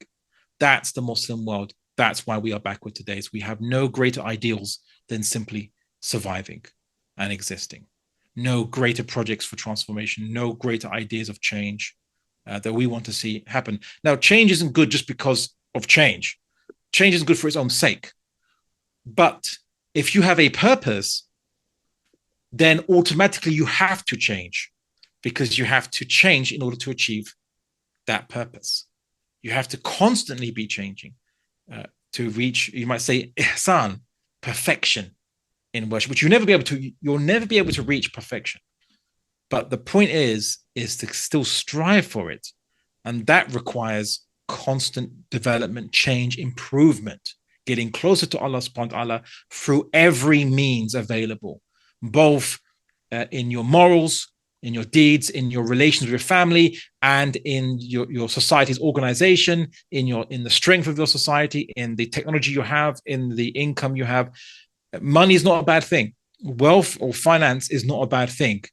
That's the Muslim world. That's why we are backward today. We have no greater ideals than simply surviving and existing. No greater projects for transformation, no greater ideas of change that we want to see happen. Now, change isn't good just because of change. Change is good for its own sake. But if you have a purpose, then automatically you have to change, because you have to change in order to achieve that purpose. You have to constantly be changing to reach, you might say, ihsan, perfection in worship, which you'll never be able to reach perfection. But the point is to still strive for it. And that requires constant development, change, improvement, getting closer to Allah subhanahu wa ta'ala through every means available, both in your morals, in your deeds, in your relations with your family, and in your society's organization, in the strength of your society, in the technology you have, in the income you have. Money is not a bad thing. Wealth or finance is not a bad thing.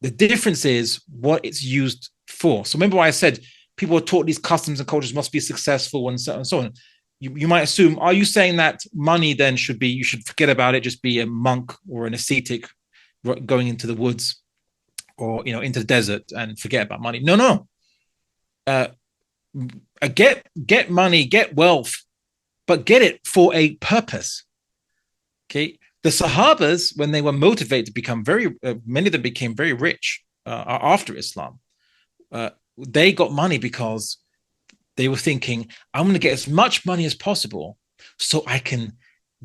The difference is what it's used for. So remember why I said people are taught these customs and cultures must be successful and so on and so on. You might assume, are you saying that money then should be, you should forget about it, just be a monk or an ascetic going into the woods or, you know, into the desert and forget about money? No, no. Get money, get wealth, but get it for a purpose. Okay. The Sahabas, when they were motivated to become many of them became very rich after Islam. They got money because they were thinking, I'm going to get as much money as possible so I can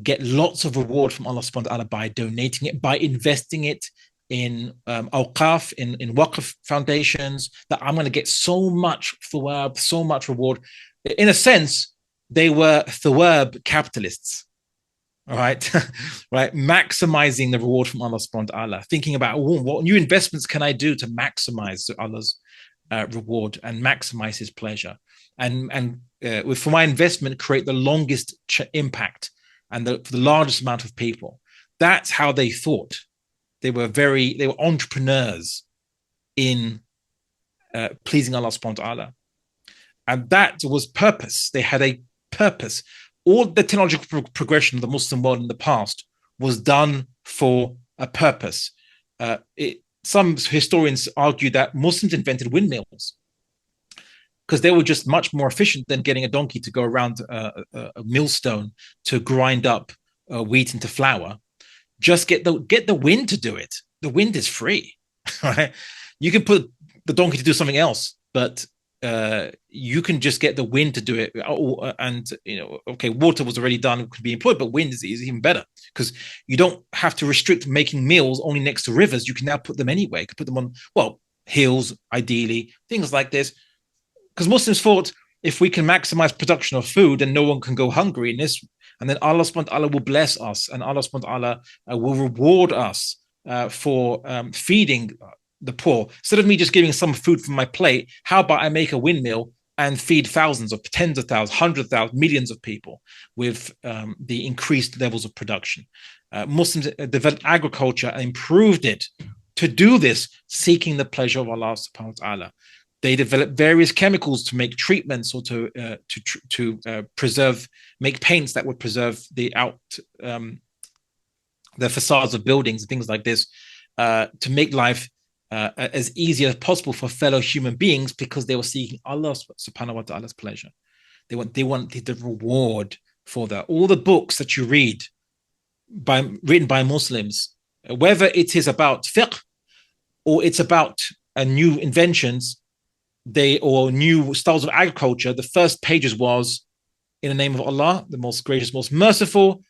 get lots of reward from Allah subhanahu wa ta'ala by donating it, by investing it in awqaf, in waqf foundations, that I'm going to get so much thawab, so much reward. In a sense, they were thawab capitalists. All right, right, maximizing the reward from Allah subhanahu wa ta'ala, thinking about what new investments can I do to maximize Allah's reward and maximize his pleasure, and for my investment create the longest impact and the largest amount of people. That's how they thought. They were entrepreneurs in pleasing Allah subhanahu wa ta'ala, and that was purpose. They had a purpose. All the technological progression of the Muslim world in the past was done for a purpose. Some historians argue that Muslims invented windmills because they were just much more efficient than getting a donkey to go around a millstone to grind up wheat into flour. Just get the wind to do it. The wind is free, right? You can put the donkey to do something else, but you can just get the wind to do it. And, you know, okay, water was already done, could be employed, but wind is even better because you don't have to restrict making mills only next to rivers. You can now put them anywhere. You can put them on, well, hills, ideally, things like this. Because Muslims thought if we can maximize production of food, then no one can go hungry in this. And then Allah subhanahu wa ta'ala will bless us, and Allah subhanahu wa ta'ala will reward us for feeding the poor. Instead of me just giving some food from my plate, how about I make a windmill and feed thousands of, tens of thousands, hundreds of thousands, millions of people with the increased levels of production. Muslims developed agriculture and improved it to do this, seeking the pleasure of Allah subhanahu wa ta'ala. They developed various chemicals to make treatments or to preserve, make paints that would preserve the facades of buildings and things like this, to make life as easy as possible for fellow human beings, because they were seeking Allah subhanahu wa ta'ala's pleasure. They wanted the reward for that. All the books that you read written by Muslims, whether it is about fiqh or it's about new inventions, or new styles of agriculture, the first pages was, in the name of Allah, the most gracious, most merciful,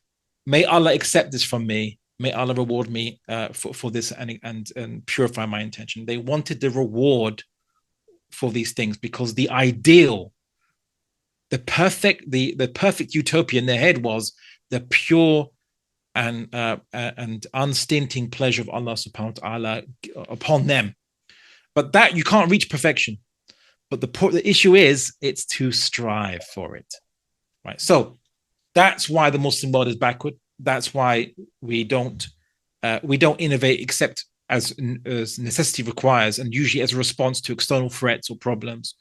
may Allah accept this from me. May Allah reward me for this and purify my intention. They wanted the reward for these things because the ideal, the perfect utopia in their head was the pure and unstinting pleasure of Allah subhanahu wa ta'ala upon them. But that, you can't reach perfection. But the issue is, it's to strive for it, right? So that's why the Muslim world is backward. That's why we don't innovate except as necessity requires, and usually as a response to external threats or problems.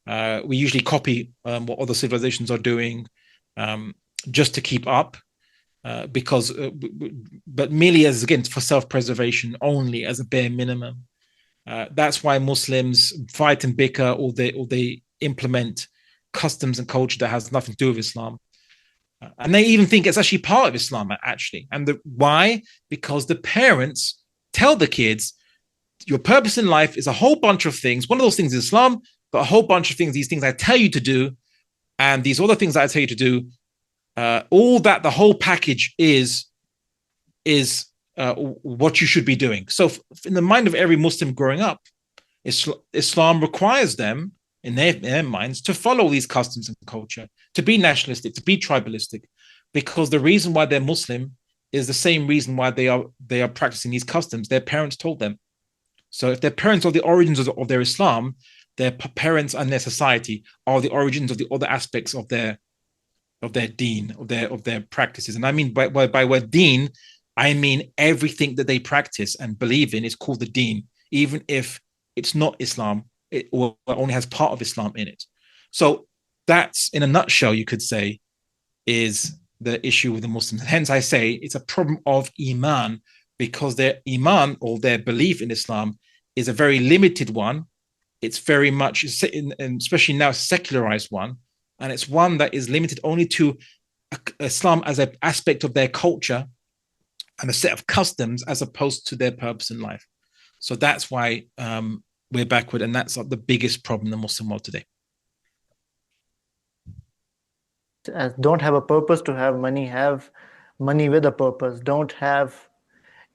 We usually copy what other civilizations are doing just to keep up, but merely as, again, for self-preservation only, as a bare minimum. That's why Muslims fight and bicker, or they implement customs and culture that has nothing to do with Islam. And they even think it's actually part of Islam, actually. And why? Because the parents tell the kids, your purpose in life is a whole bunch of things. One of those things is Islam, but a whole bunch of things, these things I tell you to do, and these other things that I tell you to do, all that, the whole package is what you should be doing. So in the mind of every Muslim growing up, Islam requires them, in their minds, to follow these customs and culture, to be nationalistic, to be tribalistic, because the reason why they're Muslim is the same reason why they are practicing these customs. Their parents told them. So if their parents are the origins of their Islam, their parents and their society are the origins of the other aspects of their deen, of their practices. And I mean by word deen, I mean everything that they practice and believe in is called the deen. even if it's not Islam, or only has part of Islam in it. So that's, in a nutshell, you could say, is the issue with the Muslims. Hence, I say it's a problem of Iman, because their Iman, or their belief in Islam, is a very limited one. It's very much, especially now, a secularized one. And it's one that is limited only to Islam as an aspect of their culture and a set of customs, as opposed to their purpose in life. So that's why we're backward, and that's the biggest problem in the Muslim world today. Don't have a purpose to have money with a purpose. Don't have,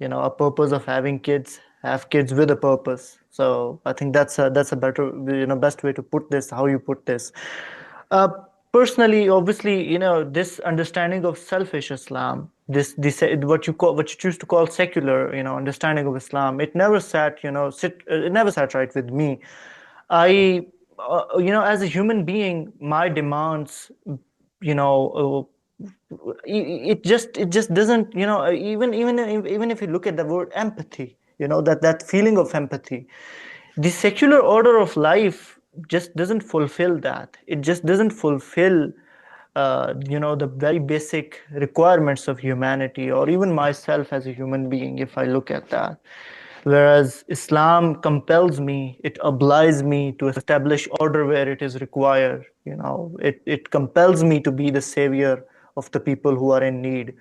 a purpose of having kids, have kids with a purpose. So I think that's a better, best way to put this, how you put this. uh, Personally, obviously, this understanding of selfish Islam, this what you choose to call secular, understanding of Islam, it never sat, it never sat right with me. I as a human being, my demands, you know it just doesn't, even if you look at the word empathy, that feeling of empathy, the secular order of life just doesn't fulfill that. It just doesn't fulfill the very basic requirements of humanity, or even myself as a human being, if I look at that. Whereas Islam compels me, it obliges me to establish order where it is required. It compels me to be the savior of the people who are in need.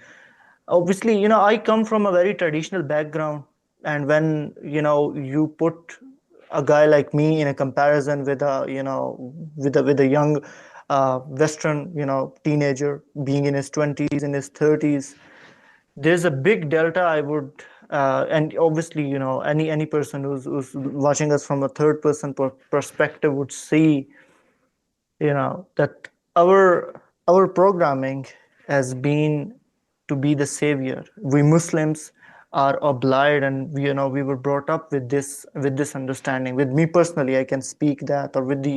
Obviously, I come from a very traditional background, and when you put a guy like me in a comparison with a with a young Western teenager, being in his 20s, in his 30s, there's a big delta. I would and obviously, any person who's watching us from a third person perspective would see, that our programming has been to be the savior. We Muslims are obliged, and we were brought up with this understanding. With me personally, I can speak that, or with the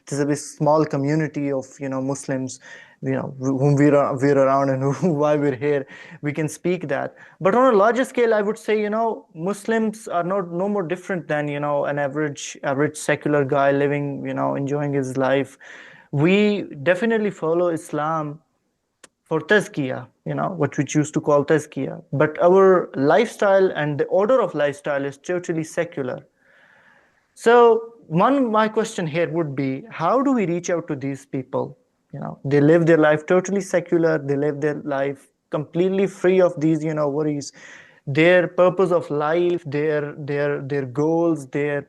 there's a very small community of Muslims, whom we're around, and why we're here, we can speak that. But on a larger scale, I would say, Muslims are not no more different than an average secular guy living, enjoying his life. We definitely follow Islam for tazkiyah, what we choose to call tazkiyah. But our lifestyle and the order of lifestyle is totally secular. So my question here would be, how do we reach out to these people? They live their life totally secular. They live their life completely free of these, worries. Their purpose of life, their goals, their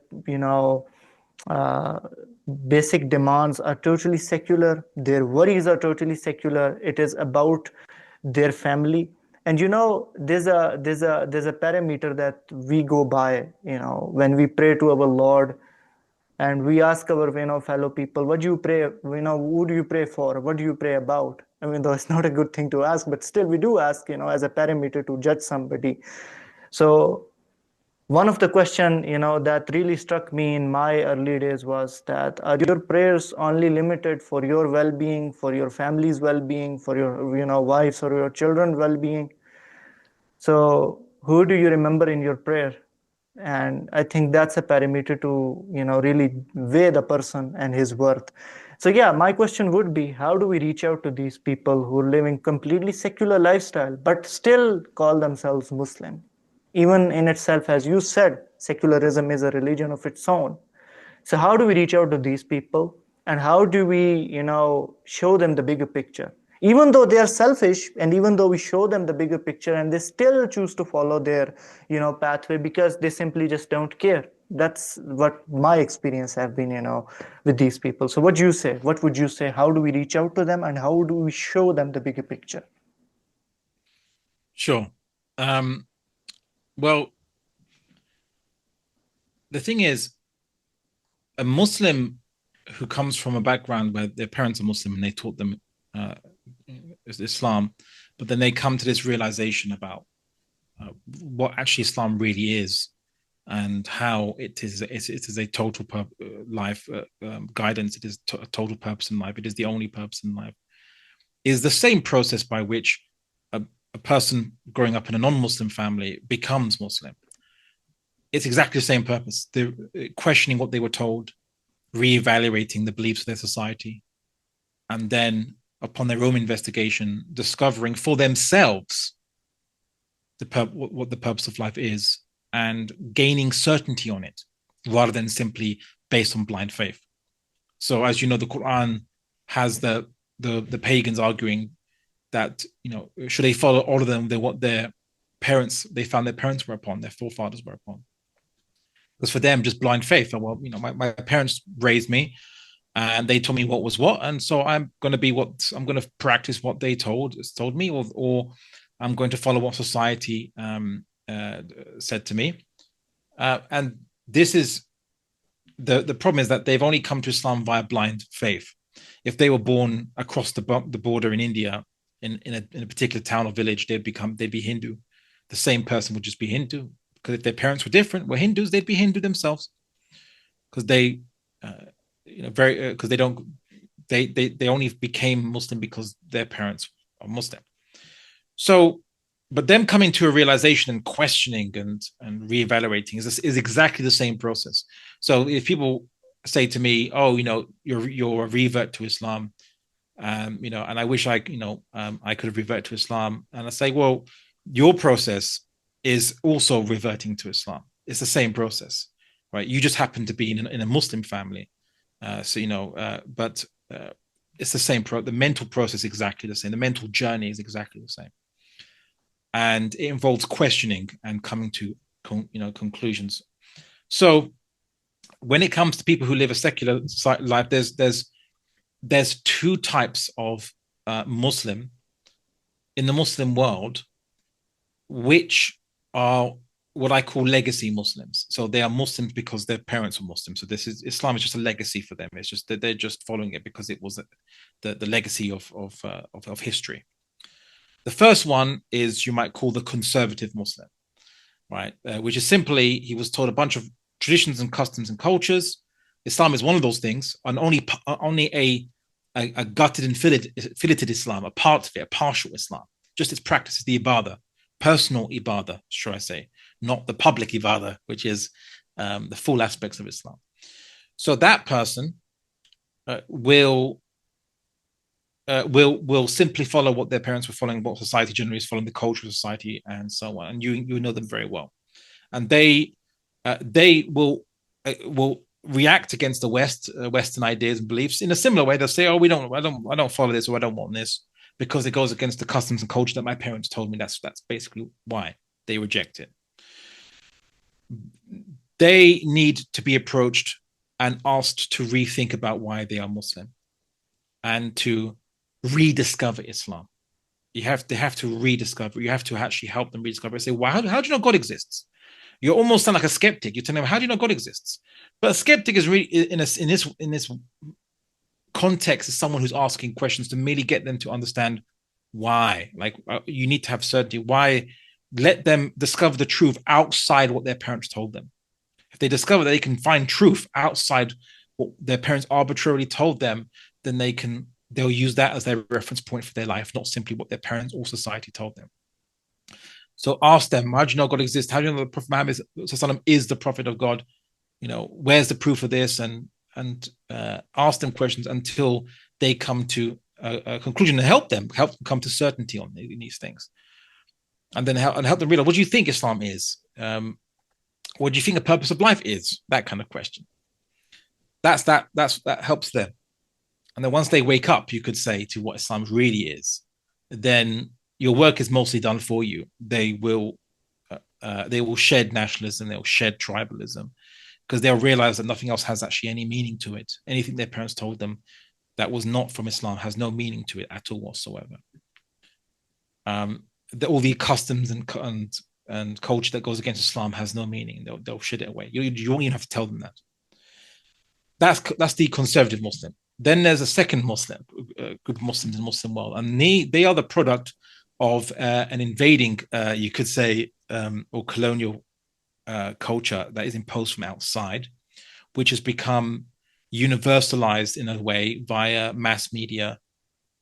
uh, basic demands are totally secular. Their worries are totally secular. It is about their family. And there's a parameter that we go by, when we pray to our Lord, and we ask our fellow people, what do you pray, who do you pray for, what do you pray about? I mean, though it's not a good thing to ask, but still we do ask, as a parameter to judge somebody. So one of the question, that really struck me in my early days was that, are your prayers only limited for your well-being, for your family's well-being, for your wives or your children well-being? So who do you remember in your prayer? And I think that's a parameter to really weigh the person and his worth. So yeah, my question would be, how do we reach out to these people who are living completely secular lifestyle but still call themselves Muslim? Even in itself, as you said, secularism is a religion of its own. So how do we reach out to these people, and how do we, show them the bigger picture? Even though they are selfish, and even though we show them the bigger picture, and they still choose to follow their, pathway because they simply just don't care. That's what my experience have been, with these people. So what do you say? What would you say? How do we reach out to them, and how do we show them the bigger picture? Sure. Um, well, the thing is, a Muslim who comes from a background where their parents are Muslim and they taught them uh, Islam, but then they come to this realization about what actually Islam really is, and how it is a total life guidance. It is a total purpose in life. It is the only purpose in life. Is the same process by which a person growing up in a non-Muslim family becomes Muslim. it's exactly the same purpose. They're questioning what they were told, reevaluating the beliefs of their society, and then upon their own investigation, discovering for themselves what the purpose of life is and gaining certainty on it rather than simply based on blind faith. So, as you know, the Quran has the pagans arguing that, should they follow all of them, what their parents, they found their parents were upon, their forefathers were upon. Because for them, just blind faith. Well, my parents raised me and they told me what was what. And so I'm going to practice what they told me, or I'm going to follow what society said to me. And this is the problem, is that they've only come to Islam via blind faith. If they were born across the border in India, in a particular town or village, they'd be Hindu. The same person would just be Hindu, because if their parents were Hindus, they'd be Hindu themselves, because they only became Muslim because their parents are Muslim. So, but them coming to a realization and questioning and reevaluating is exactly the same process. So if people say to me, "Oh, you're a revert to Islam," and I wish I could have reverted to Islam, and I say, well, your process is also reverting to Islam. It's the same process, right? You just happen to be in a Muslim family, but it's the same. The mental process is exactly the same. The mental journey is exactly the same, and it involves questioning and coming to conclusions. So, when it comes to people who live a secular life, there's two types of Muslim in the Muslim world, which are what I call legacy Muslims. So they are Muslims because their parents were Muslims. So Islam is just a legacy for them. It's just that they're just following it because it was the legacy of history. The first one is, you might call, the conservative Muslim, right? Which is simply, he was taught a bunch of traditions and customs and cultures. Islam is one of those things, and only a gutted and filleted Islam, a part of it, a partial Islam. Just its practice is the ibadah, personal ibadah, should I say, not the public ibadah, which is the full aspects of Islam. So that person will simply follow what their parents were following, what society generally is following, the culture of society, and so on. And you know them very well, and they will react against the Western ideas and beliefs in a similar way. They'll say, "Oh, I don't follow this, or I don't want this, because it goes against the customs and culture that my parents told me." That's basically why they reject it. They need to be approached and asked to rethink about why they are Muslim and to rediscover Islam. They have to rediscover. You have to actually help them rediscover. Say, "Why? How do you know God exists?" You almost sound like a skeptic. You're telling them, "How do you know God exists?" But a skeptic is really, in this context, is someone who's asking questions to merely get them to understand why. Like, you need to have certainty. Why? Let them discover the truth outside what their parents told them. If they discover that they can find truth outside what their parents arbitrarily told them, then they'll use that as their reference point for their life, not simply what their parents or society told them. So ask them, "How do you know God exists? How do you know the Prophet Muhammad is the Prophet of God? Where's the proof of this?" And ask them questions until they come to a conclusion, and help them come to certainty on these things. And then help them realize, what do you think Islam is? What do you think the purpose of life is? That kind of question. That helps them. And then once they wake up, you could say, to what Islam really is, then your work is mostly done for you. They will shed nationalism, they'll shed tribalism, because they'll realize that nothing else has actually any meaning to it. Anything their parents told them that was not from Islam has no meaning to it at all whatsoever. All the customs and culture that goes against Islam has no meaning. They'll shed it away. You won't even have to tell them that. That's the conservative Muslim. Then there's a second Muslim group of Muslims in the Muslim world, and they are the product of an invading, you could say, or colonial culture that is imposed from outside, which has become universalized in a way via mass media,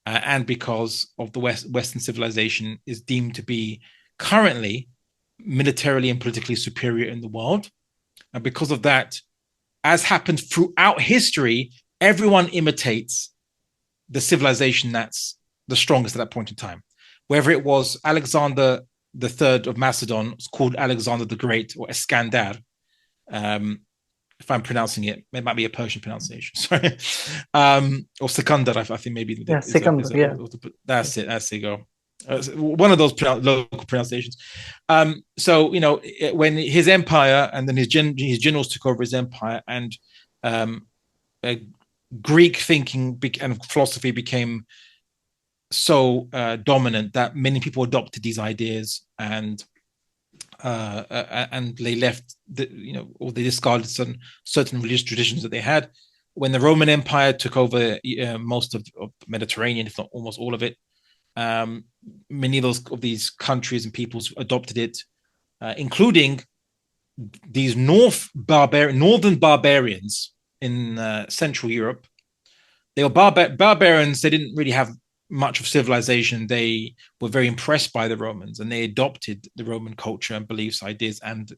and because of the Western civilization is deemed to be currently militarily and politically superior in the world. And because of that, as happened throughout history, everyone imitates the civilization that's the strongest at that point in time. Whether it was Alexander the Third of Macedon, it's called Alexander the Great or Iskandar. If I'm pronouncing it, it might be a Persian pronunciation. Sorry, or Sikandar. I think maybe Yeah, Sikandar. Yeah, that's it. That's it. Go. One of those local pronunciations. So when his empire and then his generals took over his empire, and Greek thinking and philosophy became so dominant that many people adopted these ideas, and they left or they discarded certain religious traditions that they had. When the Roman Empire took over most of the Mediterranean, if not almost all of it, many of these countries and peoples adopted it, including these northern barbarians in Central Europe. They were barbarians. They didn't really have much of civilization. They were very impressed by the Romans, and they adopted the Roman culture and beliefs, ideas, and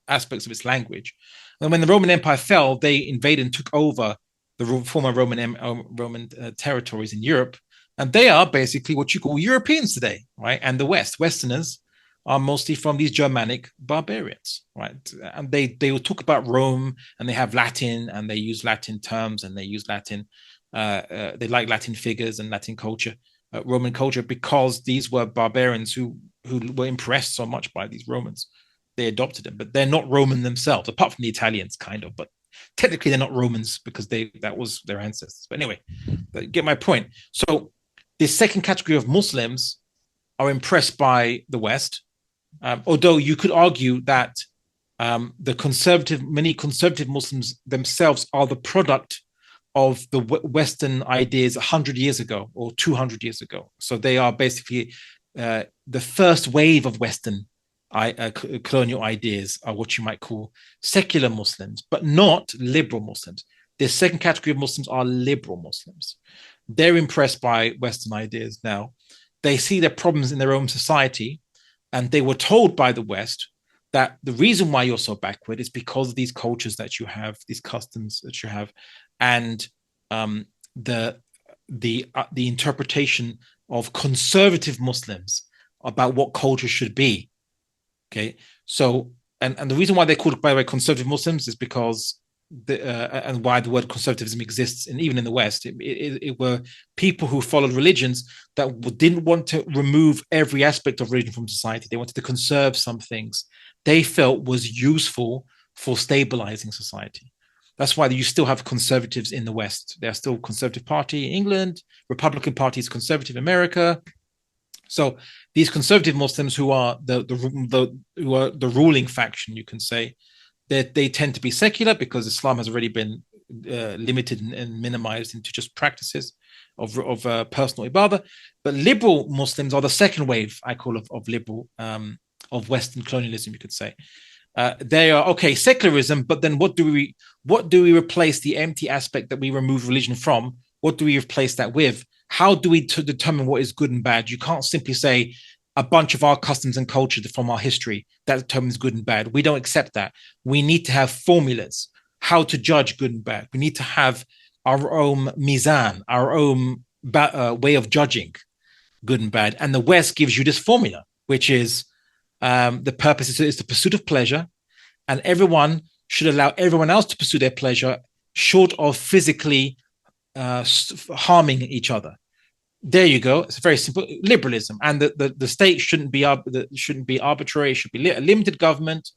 aspects of its language. And when the Roman Empire fell, they invaded and took over the former Roman territories in Europe. And they are basically what you call Europeans today, right? And the Westerners are mostly from these Germanic barbarians, right? And they will talk about Rome, and they have Latin, and they use Latin terms, and they use Latin. They like Latin figures and Latin culture, Roman culture, because these were barbarians who were impressed so much by these Romans. They adopted them, but they're not Roman themselves, apart from the Italians, kind of. But technically, they're not Romans because that was their ancestors. But anyway, get my point. So this second category of Muslims are impressed by the West, although you could argue that many conservative Muslims themselves are the product of the Western ideas 100 years ago or 200 years ago. So they are basically the first wave of Western colonial ideas are what you might call secular Muslims, but not liberal Muslims. The second category of Muslims are liberal Muslims. They're impressed by Western ideas now. They see their problems in their own society, and they were told by the West that the reason why you're so backward is because of these cultures that you have, these customs that you have, and the interpretation of conservative Muslims about what culture should be. Okay, so and the reason why they're called, by the way, conservative Muslims is because and why the word conservatism exists, and even in the West, it were people who followed religions that didn't want to remove every aspect of religion from society. They wanted to conserve some things they felt was useful for stabilizing society. That's why you still have conservatives in the West. There are still Conservative Party in England, Republican Party is conservative in America. So these conservative Muslims who are the ruling faction, you can say, that they tend to be secular because Islam has already been limited and minimized into just practices of personal ibadah. But liberal Muslims are the second wave, I call, of liberal, of Western colonialism, you could say. They are, okay, secularism, but then what do we replace the empty aspect that we remove religion from? What do we replace that with? How do we determine what is good and bad? You can't simply say a bunch of our customs and culture from our history that determines good and bad. We don't accept that. We need to have formulas, how to judge good and bad. We need to have our own mizan, our own way of judging good and bad. And the West gives you this formula, which is the purpose is the pursuit of pleasure, and everyone should allow everyone else to pursue their pleasure, short of physically harming each other. There you go. It's very simple liberalism, and the state shouldn't be arbitrary. It should be a limited government,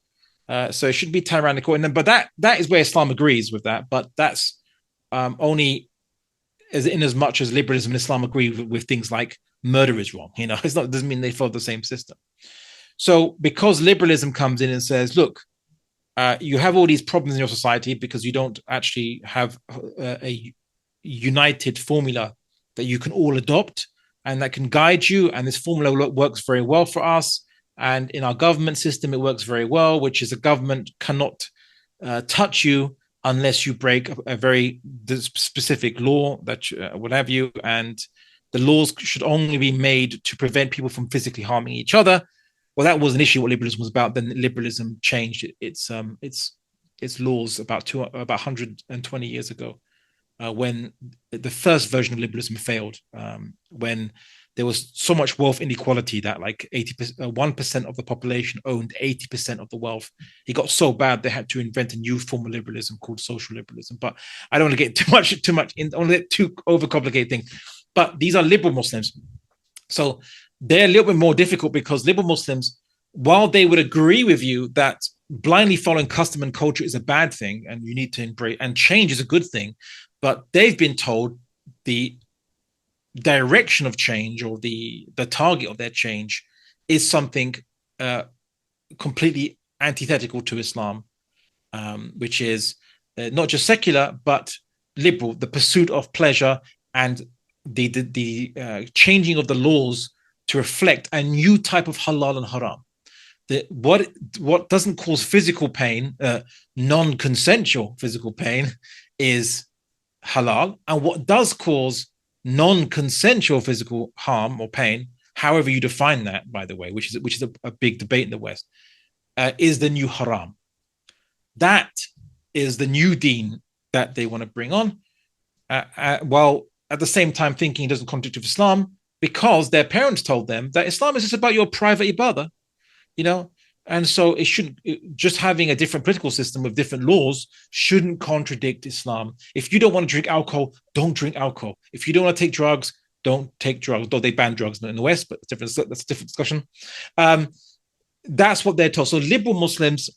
so it shouldn't be tyrannical. But that is where Islam agrees with that. But that's only in as much as liberalism and Islam agree with things like murder is wrong. It's not, doesn't mean they follow the same system. So because liberalism comes in and says, look, you have all these problems in your society because you don't actually have a united formula that you can all adopt and that can guide you. And this formula works very well for us. And in our government system, it works very well, which is a government cannot touch you unless you break a very specific law that what have you. And the laws should only be made to prevent people from physically harming each other. Well, that was an issue what liberalism was about. Then liberalism changed its its laws about 120 years ago, when the first version of liberalism failed, when there was so much wealth inequality that like 1% of the population owned 80% of the wealth. It got so bad they had to invent a new form of liberalism called social liberalism. But I don't want to get too much in, I don't want to get too overcomplicated thing. But these are liberal Muslims. So they're a little bit more difficult because liberal Muslims, while they would agree with you that blindly following custom and culture is a bad thing and you need to embrace, and change is a good thing, but they've been told the direction of change or the target of their change is something completely antithetical to Islam, which is not just secular but liberal, the pursuit of pleasure and the changing of the laws to reflect a new type of halal and haram. What doesn't cause physical pain, non-consensual physical pain, is halal, and what does cause non-consensual physical harm or pain, however you define that, by the way, which is a big debate in the West, is the new haram. That is the new deen that they want to bring on, while at the same time thinking it doesn't contradict with Islam, because their parents told them that Islam is just about your private ibadah, and so it shouldn't, just having a different political system with different laws shouldn't contradict Islam. If you don't want to drink alcohol, don't drink alcohol. If you don't want to take drugs, don't take drugs. Though they ban drugs in the West, but that's a different discussion. That's what they're told. So liberal Muslims,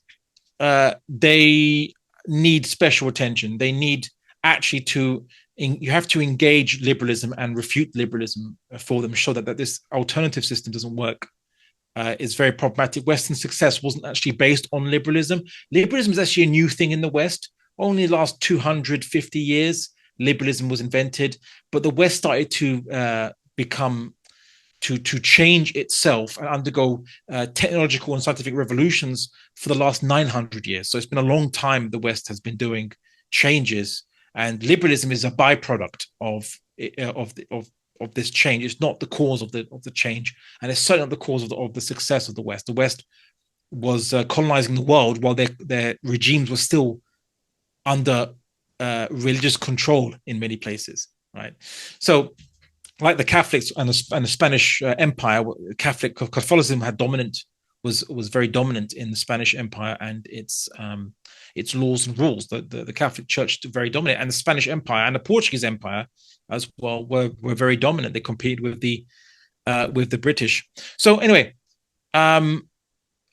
they need special attention. They need actually you have to engage liberalism and refute liberalism for them, show that this alternative system doesn't work. Is very problematic. Western success wasn't actually based on liberalism. Liberalism is actually a new thing in the West. Only the last 250 years, liberalism was invented, but the West started to change itself and undergo technological and scientific revolutions for the last 900 years. So it's been a long time the West has been doing changes, and liberalism is a byproduct of this change. It's not the cause of the change, and it's certainly not the cause of the success of the West. The West was colonizing the world while their regimes were still under religious control in many places, right? So, like the Catholics and the Spanish Empire, Catholicism was very dominant in the Spanish Empire and its laws and rules. The Catholic Church was very dominant, and the Spanish Empire and the Portuguese Empire as well were very dominant. They competed with the British. So anyway, I'll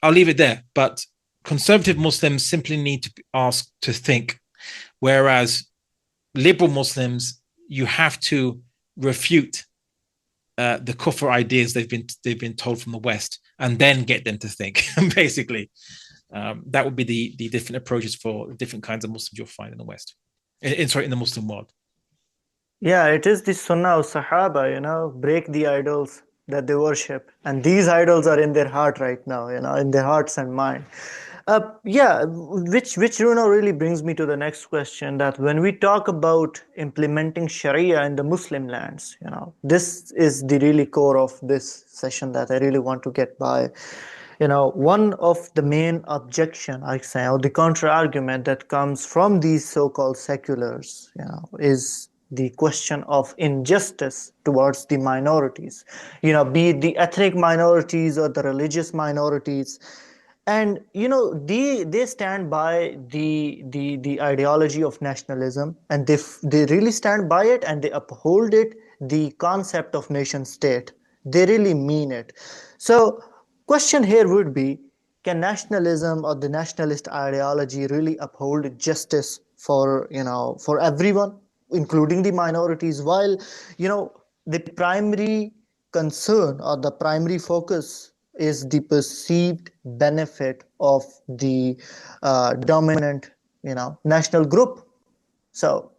leave it there. But conservative Muslims simply need to be asked to think, whereas liberal Muslims, you have to refute the kufr ideas they've been told from the West, and then get them to think. Basically, that would be the different approaches for different kinds of Muslims you'll find in the West. In the Muslim world. Yeah, it is the Sunnah of Sahaba, break the idols that they worship. And these idols are in their heart right now, in their hearts and mind. Which really brings me to the next question, that when we talk about implementing Sharia in the Muslim lands, this is the really core of this session that I really want to get by. One of the main objection, I say, or the counter argument that comes from these so-called seculars, is the question of injustice towards the minorities, be it the ethnic minorities or the religious minorities. And they stand by the ideology of nationalism, and they really stand by it, and they uphold it, the concept of nation state. They really mean it. So question here would be, can nationalism or the nationalist ideology really uphold justice for everyone, including the minorities, while the primary concern or the primary focus is the perceived benefit of the dominant national group? So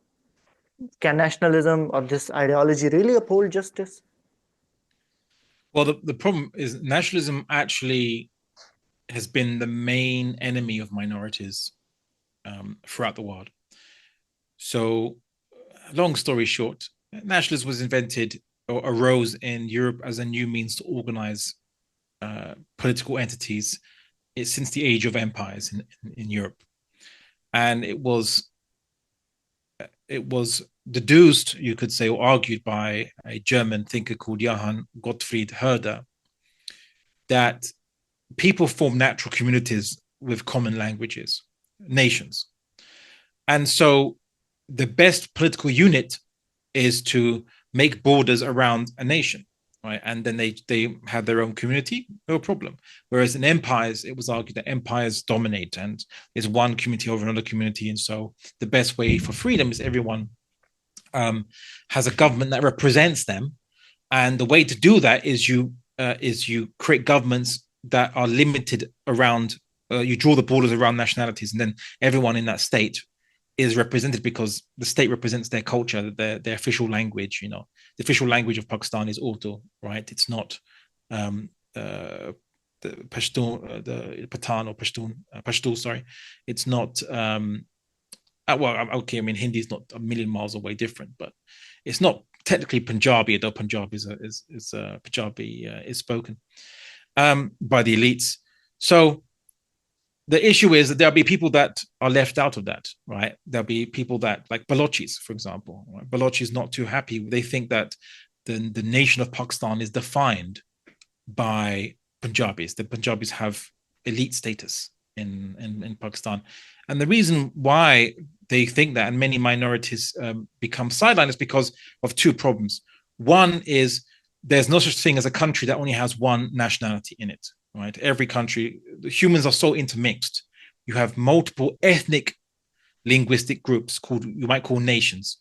can nationalism or this ideology really uphold justice? Well, the problem is nationalism actually has been the main enemy of minorities throughout the world. So, long story short, nationalism was invented or arose in Europe as a new means to organize political entities since the age of empires in Europe. and it was deduced, you could say, or argued by a German thinker called Johann Gottfried Herder, that people form natural communities with common languages, nations. And so the best political unit is to make borders around a nation, right? And then they have their own community, no problem. Whereas in empires, it was argued that empires dominate and there's one community over another community. And so the best way for freedom is everyone has a government that represents them. And the way to do that is you create governments that are limited around, you draw the borders around nationalities, and then everyone in that state is represented because the state represents their culture, their official language. You know, the official language of Pakistan is Urdu, right? It's not the Pashtun, the Pathan or Pashto, sorry. It's not, well, okay, I mean, Hindi is not a million miles away different, but it's not technically Punjabi, though Punjabi Punjabi is spoken by the elites. So the issue is that there'll be people that are left out of that, right? There'll be people that, like Balochis, for example. Right? Balochis not too happy. They think that the nation of Pakistan is defined by Punjabis. The Punjabis have elite status in Pakistan. And the reason why they think that, and many minorities become sidelined, is because of two problems. One is there's no such thing as a country that only has one nationality in it, right? Every country, the humans are so intermixed. You have multiple ethnic linguistic groups you might call nations.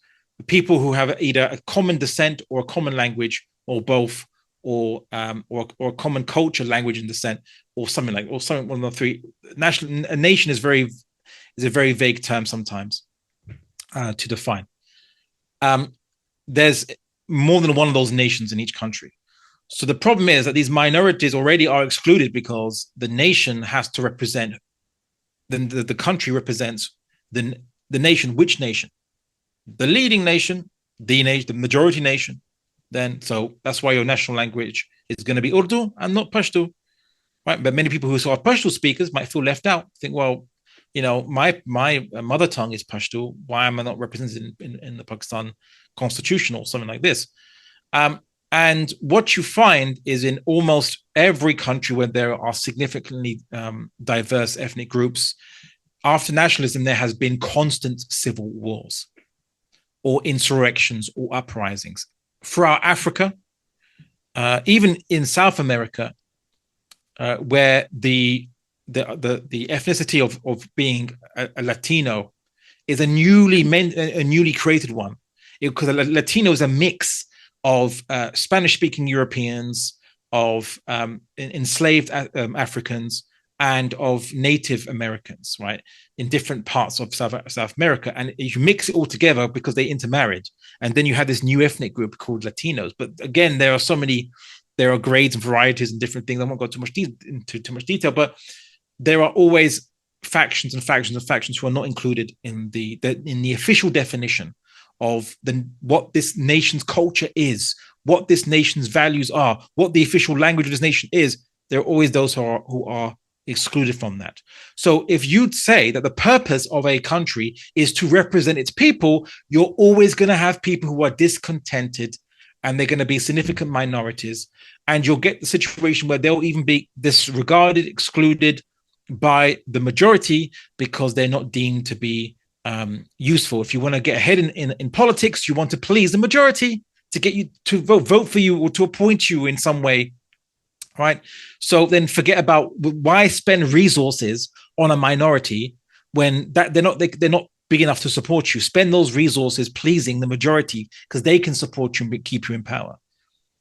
People who have either a common descent or a common language, or both, or a common culture, language, and descent, or something like, or something, one of the three. A nation is a very vague term sometimes to define. There's more than one of those nations in each country. So the problem is that these minorities already are excluded because the nation has to represent, the country represents the nation. Which nation? The leading nation, the majority nation. Then, so that's why your national language is going to be Urdu and not Pashto, right? But many people who are Pashto speakers might feel left out. Think, well, you know, my mother tongue is Pashto. Why am I not represented in the Pakistan constitution or something like this? And what you find is in almost every country where there are significantly diverse ethnic groups, after nationalism, there has been constant civil wars or insurrections or uprisings. Throughout Africa, even in South America, where the ethnicity of being a Latino is a newly created one, because a Latino is a mix of Spanish-speaking Europeans, of enslaved Africans, and of Native Americans, right, in different parts of South America. And you mix it all together because they intermarried. And then you have this new ethnic group called Latinos. But again, there are grades and varieties and different things. I won't go into too much detail, but there are always factions and factions and factions who are not included in the official definition of what this nation's culture is, what this nation's values are, what the official language of this nation is. There are always those who are excluded from that. So if you'd say that the purpose of a country is to represent its people, you're always going to have people who are discontented, and they're going to be significant minorities. And you'll get the situation where they'll even be disregarded, excluded by the majority because they're not deemed to be useful. If you want to get ahead in politics, you want to please the majority to get you to vote for you or to appoint you in some way, right? So then forget about why spend resources on a minority when they're not big enough to support you. Spend those resources pleasing the majority because they can support you and keep you in power,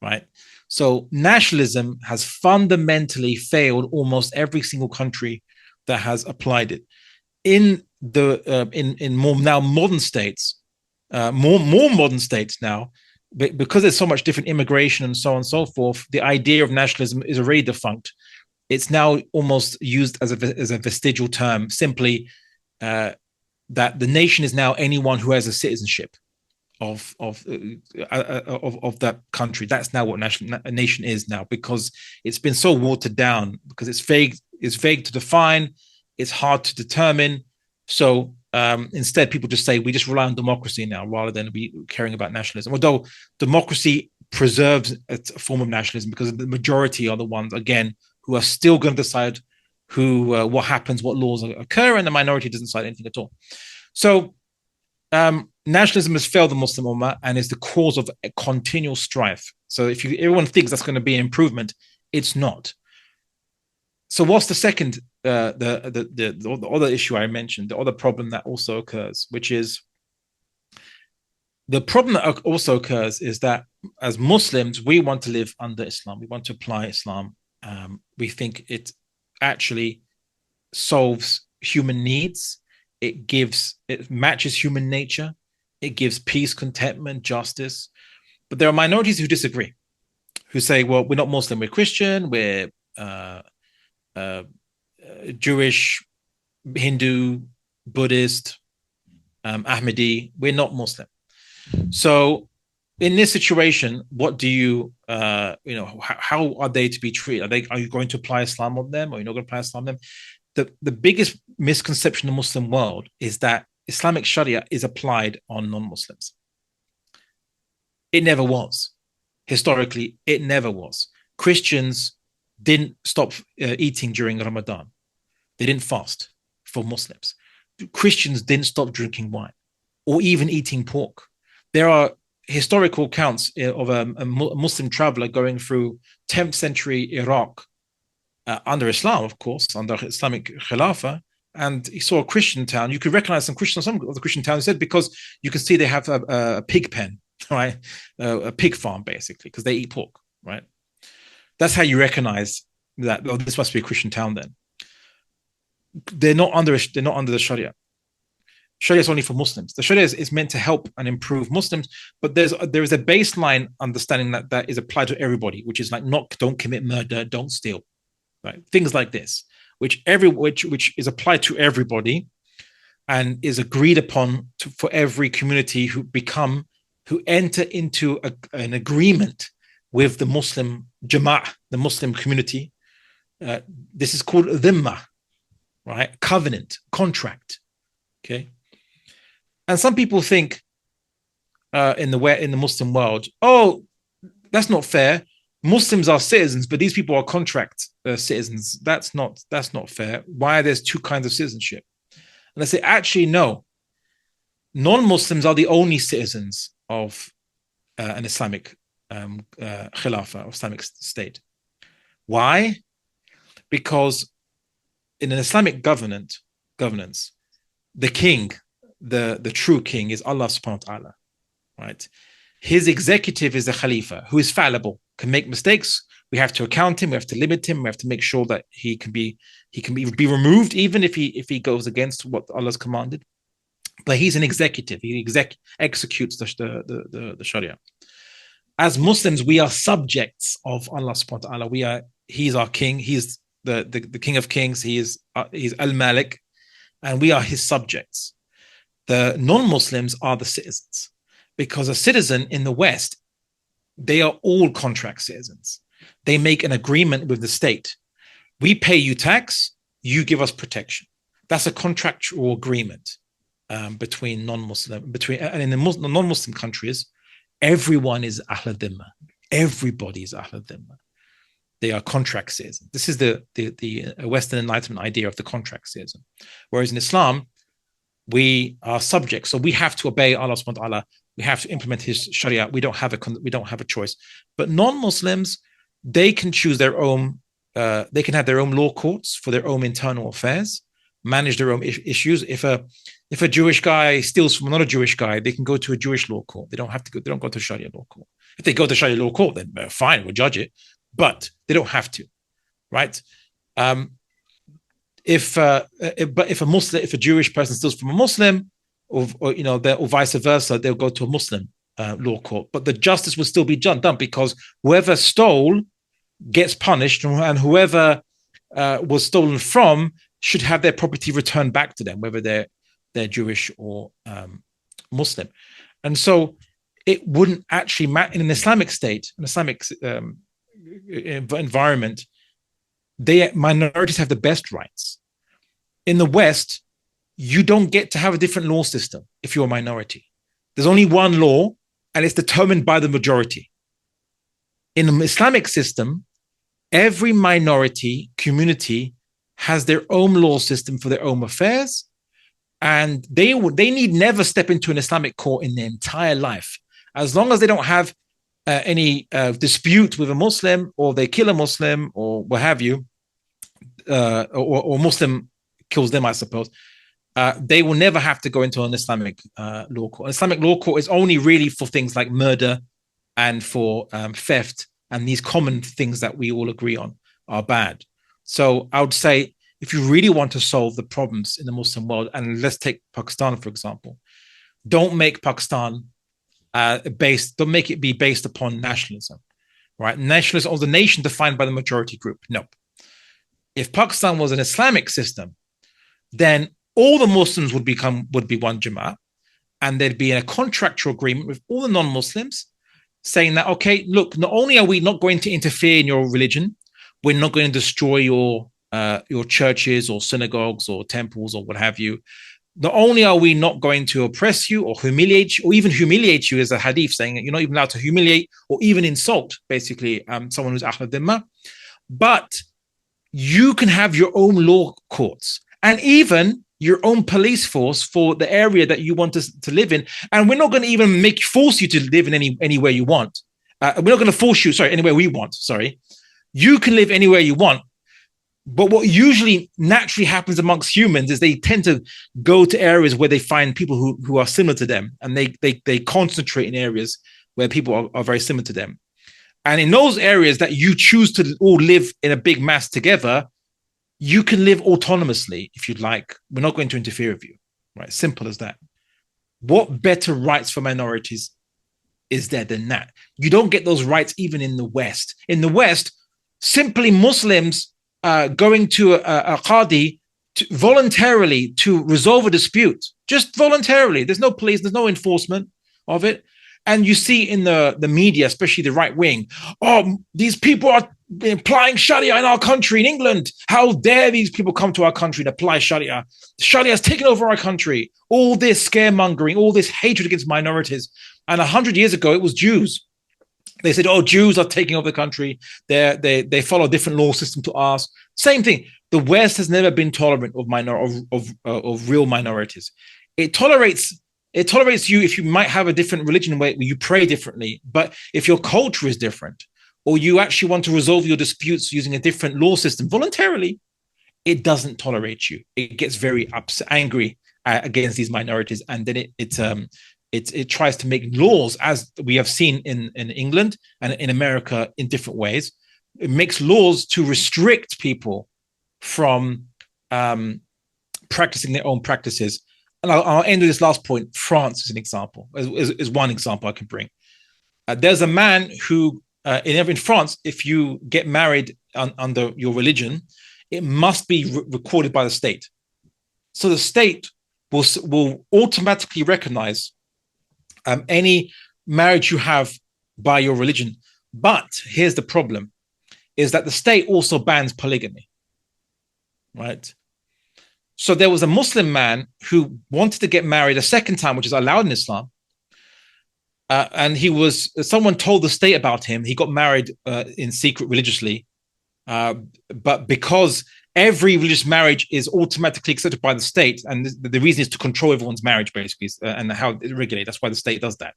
right? So nationalism has fundamentally failed almost every single country that has applied it. In more now modern states, more modern states now, because there's so much different immigration and so on and so forth, the idea of nationalism is already defunct. It's now almost used as a vestigial term, simply that the nation is now anyone who has a citizenship of that country. That's now what a nation is now, because it's been so watered down, because it's vague to define, it's hard to determine. So Instead, people just say we just rely on democracy now rather than we caring about nationalism. Although democracy preserves a form of nationalism because the majority are the ones, again, who are still going to decide what happens, what laws occur, and the minority doesn't decide anything at all. So nationalism has failed the Muslim Ummah and is the cause of a continual strife. So if everyone thinks that's going to be an improvement, it's not. So what's the second, the other issue I mentioned, the other problem that also occurs, which is the problem that also occurs is that as Muslims, we want to live under Islam. We want to apply Islam. We think it actually solves human needs. It matches human nature. It gives peace, contentment, justice. But there are minorities who disagree, who say, well, we're not Muslim, we're Christian, we're Jewish, Hindu, Buddhist, Ahmadi, we're not Muslim. So in this situation, what do you, how are they to be treated? Are you going to apply Islam on them? Or are you not going to apply Islam on them? The biggest misconception in the Muslim world is that Islamic Sharia is applied on non-Muslims. It never was. Historically, it never was. Christians didn't stop eating during Ramadan. They didn't fast for Muslims. Christians didn't stop drinking wine or even eating pork. There are historical accounts of a Muslim traveler going through 10th century Iraq under Islam, of course, under Islamic Khilafah, and he saw a Christian town. You could recognize some of the Christian towns, said, because you can see they have a pig pen, right? A pig farm, basically, because they eat pork, right? That's how you recognize that, oh, this must be a Christian town then. They're not under the Sharia. Sharia is only for Muslims. The Sharia is meant to help and improve Muslims, but there is a baseline understanding that is applied to everybody, which is like don't commit murder, don't steal, right? Things like this, which is applied to everybody and is agreed upon for every community who enter into an agreement with the Muslim Jama'ah, the Muslim community. This is called dhimma, right? Covenant, contract. Okay. And some people think in the Muslim world, oh, that's not fair. Muslims are citizens, but these people are contract citizens. That's not fair. Why are there two kinds of citizenship? And I say, actually, no. Non-Muslims are the only citizens of an Islamic Khilafah, or Islamic state. Why? Because in an Islamic governance, the king, the true king, is Allah subhanahu wa ta'ala, right? His executive is the Khalifa, who is fallible, can make mistakes. We have to account him, we have to limit him, we have to make sure that he can be removed, even if he goes against what Allah's commanded. But he's an executive, he executes the Sharia. As Muslims, we are subjects of Allah subhanahu wa ta'ala. He's our king, he's the king of kings, he's Al-Malik, and we are his subjects. The non-Muslims are the citizens, because a citizen in the West, they are all contract citizens. They make an agreement with the state. We pay you tax, you give us protection. That's a contractual agreement between non-Muslim, and in the non-Muslim countries, everyone is Ahl Dhimma. Everybody is Ahl Dhimma. They are contract citizens. This is the Western Enlightenment idea of the contract citizen. Whereas in Islam, we are subjects, so we have to obey Allah subhanahu wa ta'ala. We have to implement His Sharia. We don't have a choice. But non-Muslims, they can choose their own. They can have their own law courts for their own internal affairs, manage their own issues. If a Jewish guy steals from another Jewish guy, they can go to a Jewish law court. They don't have to go. They don't go to Sharia law court. If they go to Sharia law court, then fine, we'll judge it. But they don't have to, right? If a Jewish person steals from a Muslim, or vice versa, they'll go to a Muslim law court. But the justice will still be done, because whoever stole gets punished, and whoever was stolen from should have their property returned back to them, whether they're Jewish or Muslim. And so it wouldn't actually matter in an Islamic state, an Islamic environment. Minorities have the best rights. In the West, you don't get to have a different law system if you're a minority. There's only one law, and it's determined by the majority. In the Islamic system, every minority community has their own law system for their own affairs, and they need never step into an Islamic court in their entire life, as long as they don't have any dispute with a Muslim, or they kill a Muslim, or what have you, or Muslim kills them, I suppose. They will never have to go into an Islamic law court. An Islamic law court is only really for things like murder and for theft, and these common things that we all agree on are bad. So I would say, if you really want to solve the problems in the Muslim world, and let's take Pakistan, for example, don't make Pakistan don't make it be based upon nationalism, right? Nationalism or the nation defined by the majority group. No. If Pakistan was an Islamic system, then all the Muslims would be one Jama'ah, and there'd be a contractual agreement with all the non-Muslims saying that, okay, look, not only are we not going to interfere in your religion, we're not going to destroy your churches or synagogues or temples or what have you. Not only are we not going to oppress you or humiliate you, or even humiliate you, as a hadith saying that you're not even allowed to humiliate or even insult, basically, someone who's Ahl Dhimma, but you can have your own law courts and even your own police force for the area that you want to live in. And we're not going to even force you to live in anywhere you want. We're not going to force you, anywhere we want, You can live anywhere you want. But what usually naturally happens amongst humans is they tend to go to areas where they find people who are similar to them, and they concentrate in areas where people are very similar to them. And in those areas that you choose to all live in a big mass together, you can live autonomously if you'd like. We're not going to interfere with you, right? Simple as that. What better rights for minorities is there than that? You don't get those rights even in the West. In the West, simply Muslims going to a qadi voluntarily to resolve a dispute, just voluntarily. There's no police, there's no enforcement of it. And you see in the media, especially the right wing, these people are applying Sharia in our country, in England. How dare these people come to our country and apply Sharia? Sharia has taken over our country. All this scaremongering, all this hatred against minorities. And 100 years ago, it was Jews. They said, Jews are taking over the country. They follow a different law system to us. Same thing. The West has never been tolerant of real minorities. It tolerates you if you might have a different religion where you pray differently. But if your culture is different, or you actually want to resolve your disputes using a different law system voluntarily, it doesn't tolerate you. It gets very angry against these minorities, and then it tries to make laws, as we have seen in England and in America in different ways. It makes laws to restrict people from practicing their own practices. And I'll end with this last point. France is an example, is one example I can bring. There's a man who, in France, if you get married under your religion, it must be recorded by the state. So the state will automatically recognize any marriage you have by your religion. But here's the problem, is that the state also bans polygamy, right? So there was a Muslim man who wanted to get married a second time, which is allowed in Islam. And someone told the state about him. He got married in secret religiously. But because every religious marriage is automatically accepted by the state, and the reason is to control everyone's marriage, basically, and how it regulates. That's why the state does that.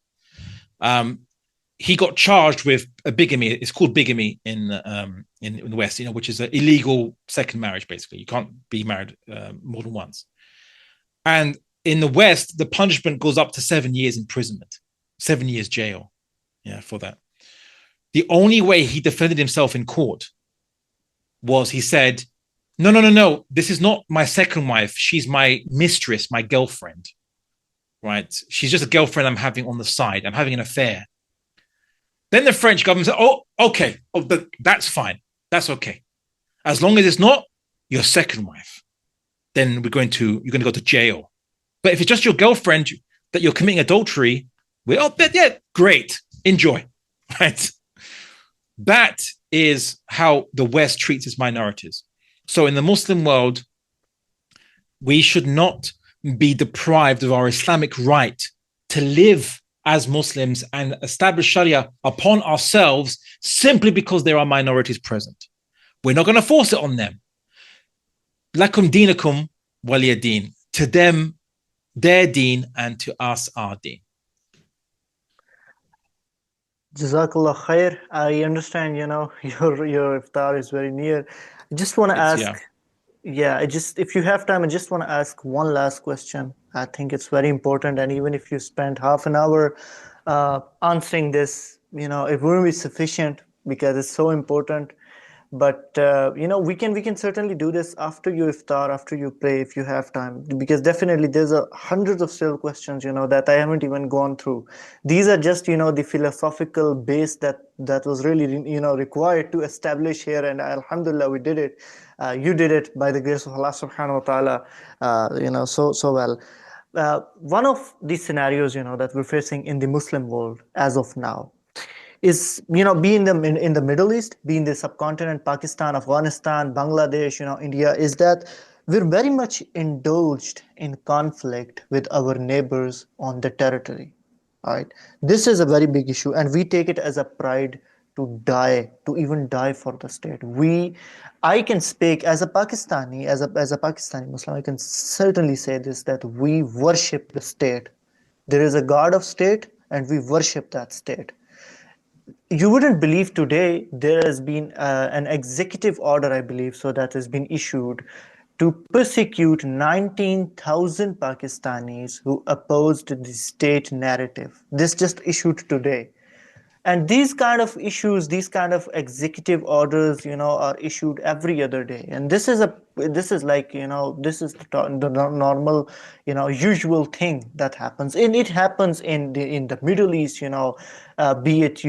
He got charged with a bigamy. It's called bigamy in the West, which is an illegal second marriage. Basically, you can't be married more than once. And in the West, the punishment goes up to 7 years imprisonment, 7 years jail, for that. The only way he defended himself in court was he said, no, this is not my second wife. She's my mistress, my girlfriend, right? She's just a girlfriend I'm having on the side. I'm having an affair. Then the French government said, okay, that's fine. That's okay. As long as it's not your second wife, then you're going to go to jail. But if it's just your girlfriend that you're committing adultery with, great, enjoy, right? That is how the West treats its minorities. So in the Muslim world, we should not be deprived of our Islamic right to live as Muslims and establish Sharia upon ourselves simply because there are minorities present. We're not going to force it on them. Lakum dinakum waliya deen. To them, their deen, and to us, our deen. Jazakallah khair. I understand, your iftar is very near. I just want to ask, yeah, if you have time, I just want to ask one last question. I think it's very important, and even if you spend half an hour answering this, it wouldn't be sufficient because it's so important. But we can certainly do this after you iftar, after you pray, if you have time, because definitely there's hundreds of still questions that I haven't even gone through. These are just the philosophical base that was really required to establish here, and alhamdulillah we did it. You did it by the grace of Allah subhanahu wa ta'ala, so well. One of these scenarios that we're facing in the Muslim world as of now is be in the Middle East, be in the subcontinent, Pakistan, Afghanistan, Bangladesh, India, is that we're very much indulged in conflict with our neighbors on the territory. All right, this is a very big issue, and we take it as a pride to even die for the state. I can speak as a Pakistani, as a Pakistani Muslim. I can certainly say this, that we worship the state. There is a God of state, and we worship that state. You wouldn't believe today there has been an executive order, I believe, so that has been issued to persecute 19,000 Pakistanis who opposed the state narrative. This just issued today. And these kind of issues, these kind of executive orders, are issued every other day. And this is like, this is the normal, usual thing that happens. And it happens in the Middle East, be it,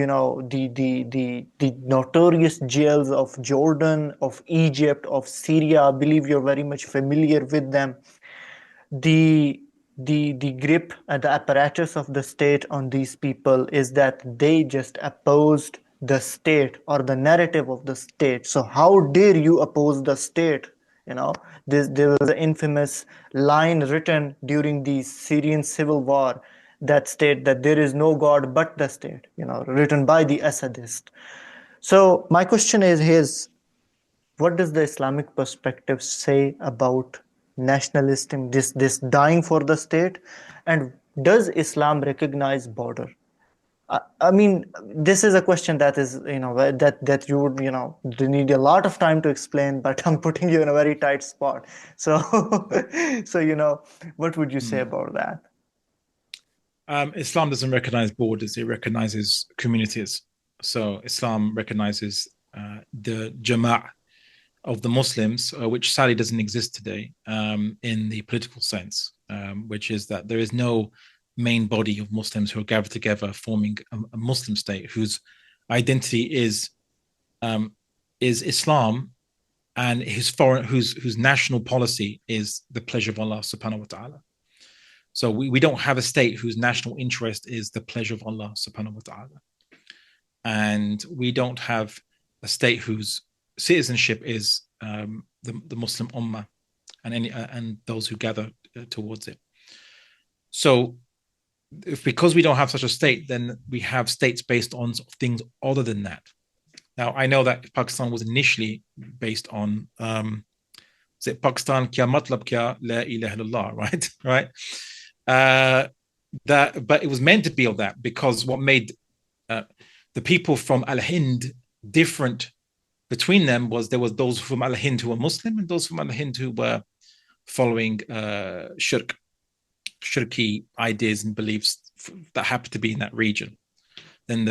the notorious jails of Jordan, of Egypt, of Syria. I believe you're very much familiar with them. The grip and the apparatus of the state on these people is that they just opposed the state or the narrative of the state. So how dare you oppose the state? There was an infamous line written during the Syrian civil war that state that there is no God but the state, written by the Assadist. So my question is what does the Islamic perspective say about nationalism, this dying for the state, and does Islam recognize border? I mean, this is a question that is, that you would, need a lot of time to explain, but I'm putting you in a very tight spot. So, what would you say about that? Islam doesn't recognize borders; it recognizes communities. So Islam recognizes the Jama'ah of the Muslims, which sadly doesn't exist today in the political sense, which is that there is no main body of Muslims who are gathered together forming a Muslim state whose identity is Islam, and whose national policy is the pleasure of Allah subhanahu wa ta'ala. So we don't have a state whose national interest is the pleasure of Allah subhanahu wa ta'ala. And we don't have a state whose citizenship is the Muslim Ummah and those who gather towards it. So because we don't have such a state, then we have states based on things other than that. Now, I know that Pakistan was initially based on Pakistan kya matlab kya la ilaha illallah, right? Right. But it was meant to be of that, because what made the people from Al-Hind different between them was there was those from Al-Hind who were Muslim and those from Al-Hind who were following shirky ideas and beliefs that happened to be in that region. Then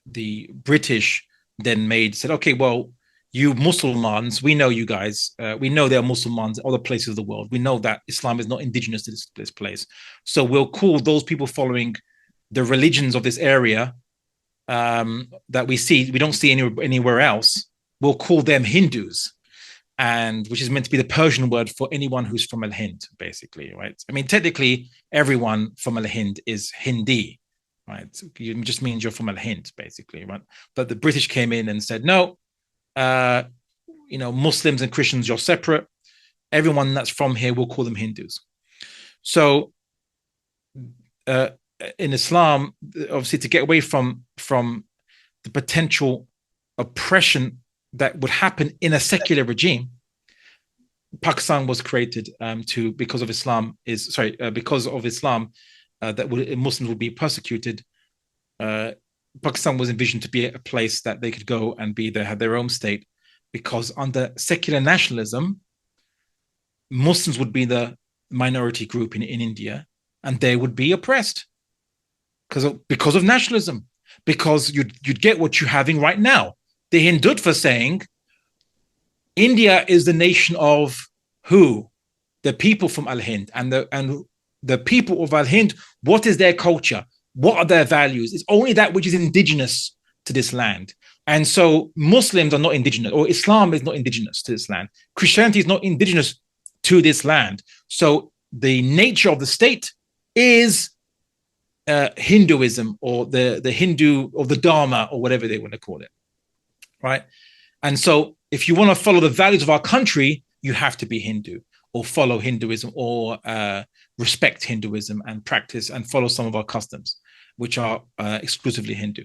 the British then said, okay, well, you Muslimans, we know you guys. We know there are Muslimans in other places of the world. We know that Islam is not indigenous to this place. So we'll call those people following the religions of this area that we don't see anywhere else. We'll call them Hindus, and which is meant to be the Persian word for anyone who's from Al-Hind, basically, right? I mean, technically, everyone from Al-Hind is Hindi, right? It just means you're from Al-Hind, basically, right? But the British came in and said, no, Muslims and Christians, you're separate. Everyone that's from here, we'll call them Hindus. So uh, in Islam, obviously, to get away from the potential oppression that would happen in a secular regime, Pakistan was created because of Islam that Muslims would be persecuted. Pakistan was envisioned to be a place that they could go and have their own state, because under secular nationalism, Muslims would be the minority group in India, and they would be oppressed because of nationalism. Because you'd get what you're having right now. The Hindutva saying, India is the nation of who? The people from Al-Hind, and the people of Al-Hind. What is their culture? What are their values? It's only that which is indigenous to this land. And so Muslims are not indigenous, or Islam is not indigenous to this land. Christianity is not indigenous to this land. So the nature of the state is Hinduism, or the Hindu, or the Dharma, or whatever they want to call it, right? And so if you want to follow the values of our country, you have to be Hindu, or follow Hinduism, or respect Hinduism and practice and follow some of our customs, which are exclusively Hindu.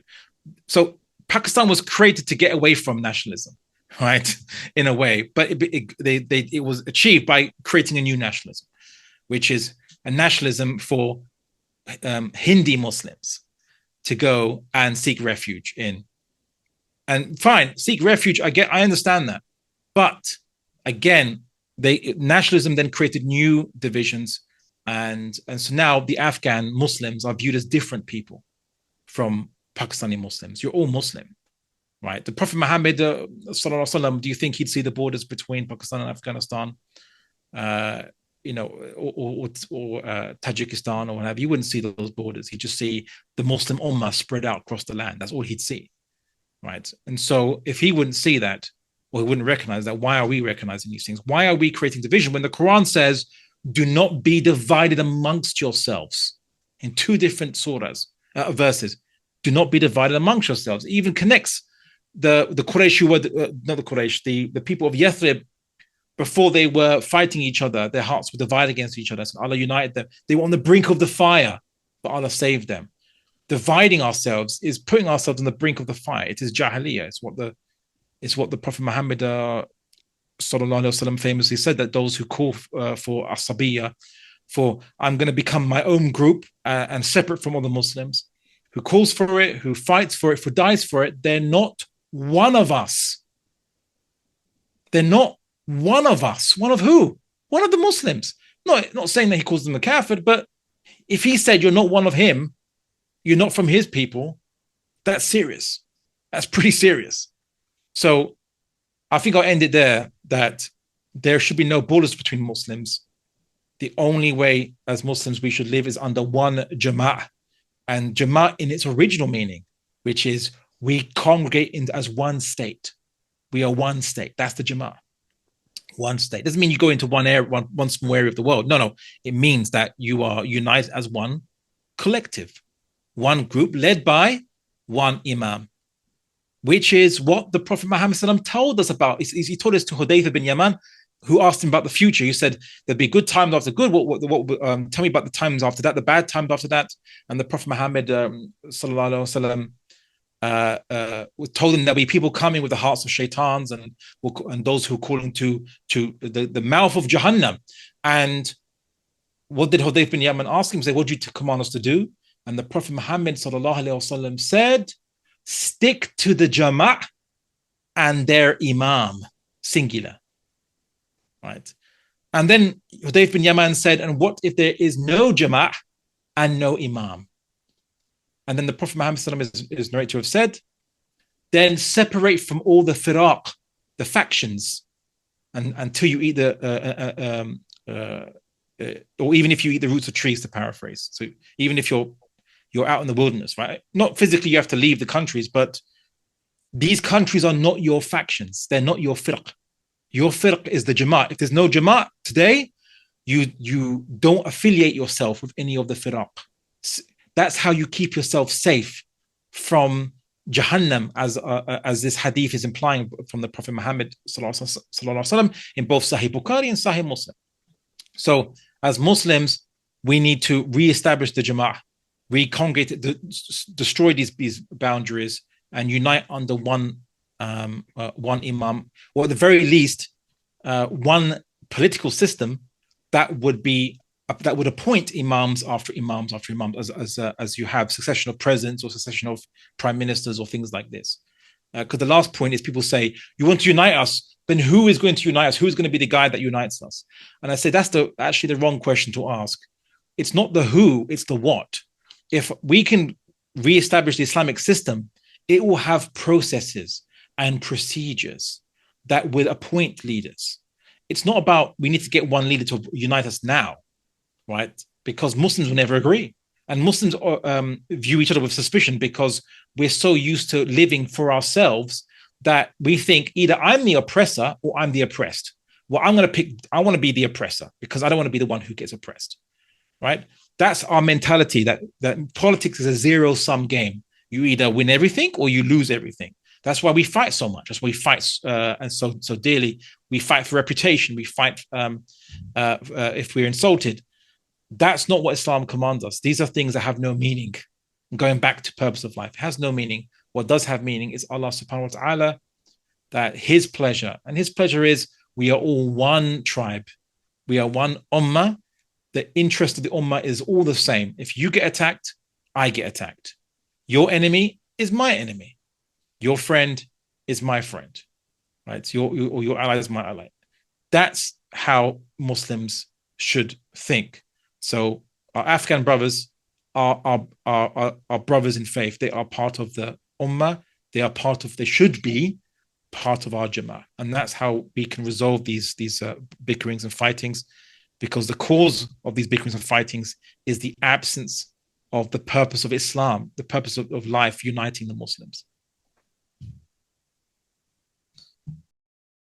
So Pakistan was created to get away from nationalism, right? In a way, but it was achieved by creating a new nationalism, which is a nationalism for Hindi Muslims to go and seek refuge in. And fine, seek refuge. I understand that, but again, nationalism then created new divisions, and so now the Afghan Muslims are viewed as different people from Pakistani Muslims. You're all Muslim, right? The Prophet Muhammad, sallallahu alaihi wasallam, do you think he'd see the borders between Pakistan and Afghanistan, or Tajikistan or whatever? You wouldn't see those borders. He'd just see the Muslim ummah spread out across the land. That's all he'd see, right? And so if he wouldn't see that, or he wouldn't recognize that, why are we recognizing these things? Why are we creating division when the Quran says, do not be divided amongst yourselves? In two different surahs, verses, do not be divided amongst yourselves. It even connects the Quraysh who were not the Quraysh, the people of Yathrib, before they were fighting each other, their hearts were divided against each other. So Allah united them. They were on the brink of the fire, but Allah saved them. Dividing ourselves is putting ourselves on the brink of the fire. It is Jahiliyyah. It's what the Prophet Muhammad sallallahu alaihi wasallam famously said, that those who call for asabiyya, for I'm going to become my own group and separate from all the Muslims, who calls for it, who fights for it, who dies for it, they're not one of us. They're not one of us. One of who? One of the Muslims. Not saying that he calls them a kafir, but if he said you're not one of him, you're not from his people, that's serious. That's pretty serious. So I think I'll end it there, that there should be no borders between Muslims. The only way as Muslims we should live is under one jama'ah, and jama'ah in its original meaning, which is we congregate as one state. We are one state. That's the jama'ah. One state. Doesn't mean you go into one area, one small area of the world. No. It means that you are united as one collective, one group led by one imam, which is what the Prophet Muhammad told us about. He told us to Hudayfa bin Yaman, who asked him about the future. He said, there'd be good times after good. Tell me about the times after that, the bad times after that. And the Prophet Muhammad sallallahu alaihi wasallam told him there'll be people coming with the hearts of shaitans and those who are calling to the mouth of Jahannam. And what did Hudayf bin Yaman ask him? He said, what did you command us to do? And the Prophet Muhammad sallallahu alaihi wasallam said, stick to the jama'ah and their imam, singular, right? And then Hudayf bin Yaman said, and what if there is no jama'ah and no imam? And then the Prophet Muhammad is narrated to have said, then separate from all the firaq, the factions, and until you eat or even if you eat the roots of trees, to paraphrase. So even if you're out in the wilderness, right? Not physically you have to leave the countries, but these countries are not your factions. They're not your firq. Your firq is the jama'at. If there's no jama'at today, you don't affiliate yourself with any of the firaq. That's how you keep yourself safe from Jahannam, as this hadith is implying from the Prophet Muhammad sallallahu alaihi wasallam in both Sahih Bukhari and Sahih Muslim. So as Muslims, we need to re-establish the Jama'ah, recongregate, destroy these boundaries, and unite under one imam, or at the very least, one political system that would appoint imams after imams after imams, as you have succession of presidents or succession of prime ministers or things like this. Because the last point is, people say, you want to unite us, then who is going to unite us? Who's going to be the guy that unites us? And I say that's actually the wrong question to ask. It's not the who, it's the what. If we can reestablish the Islamic system, it will have processes and procedures that will appoint leaders. It's not about we need to get one leader to unite us now, right? Because Muslims will never agree. And Muslims view each other with suspicion because we're so used to living for ourselves that we think either I'm the oppressor or I'm the oppressed. Well, I want to be the oppressor because I don't want to be the one who gets oppressed, right? That's our mentality, that politics is a zero-sum game. You either win everything or you lose everything. That's why we fight so much. That's why we fight and so dearly. We fight for reputation. We fight if we're insulted. That's not what Islam commands us. These are things that have no meaning. Going back to purpose of life, it has no meaning. What does have meaning is Allah subhanahu wa ta'ala, that his pleasure. And his pleasure is we are all one tribe. We are one ummah. The interest of the ummah is all the same. If you get attacked, I get attacked. Your enemy is my enemy. Your friend is my friend. Right? Your ally is my ally. That's how Muslims should think. So our Afghan brothers are brothers in faith. They are part of the ummah. They should be part of our Jama'ah. And that's how we can resolve these bickerings and fightings, because the cause of these bickerings and fightings is the absence of the purpose of Islam, the purpose of life, uniting the Muslims.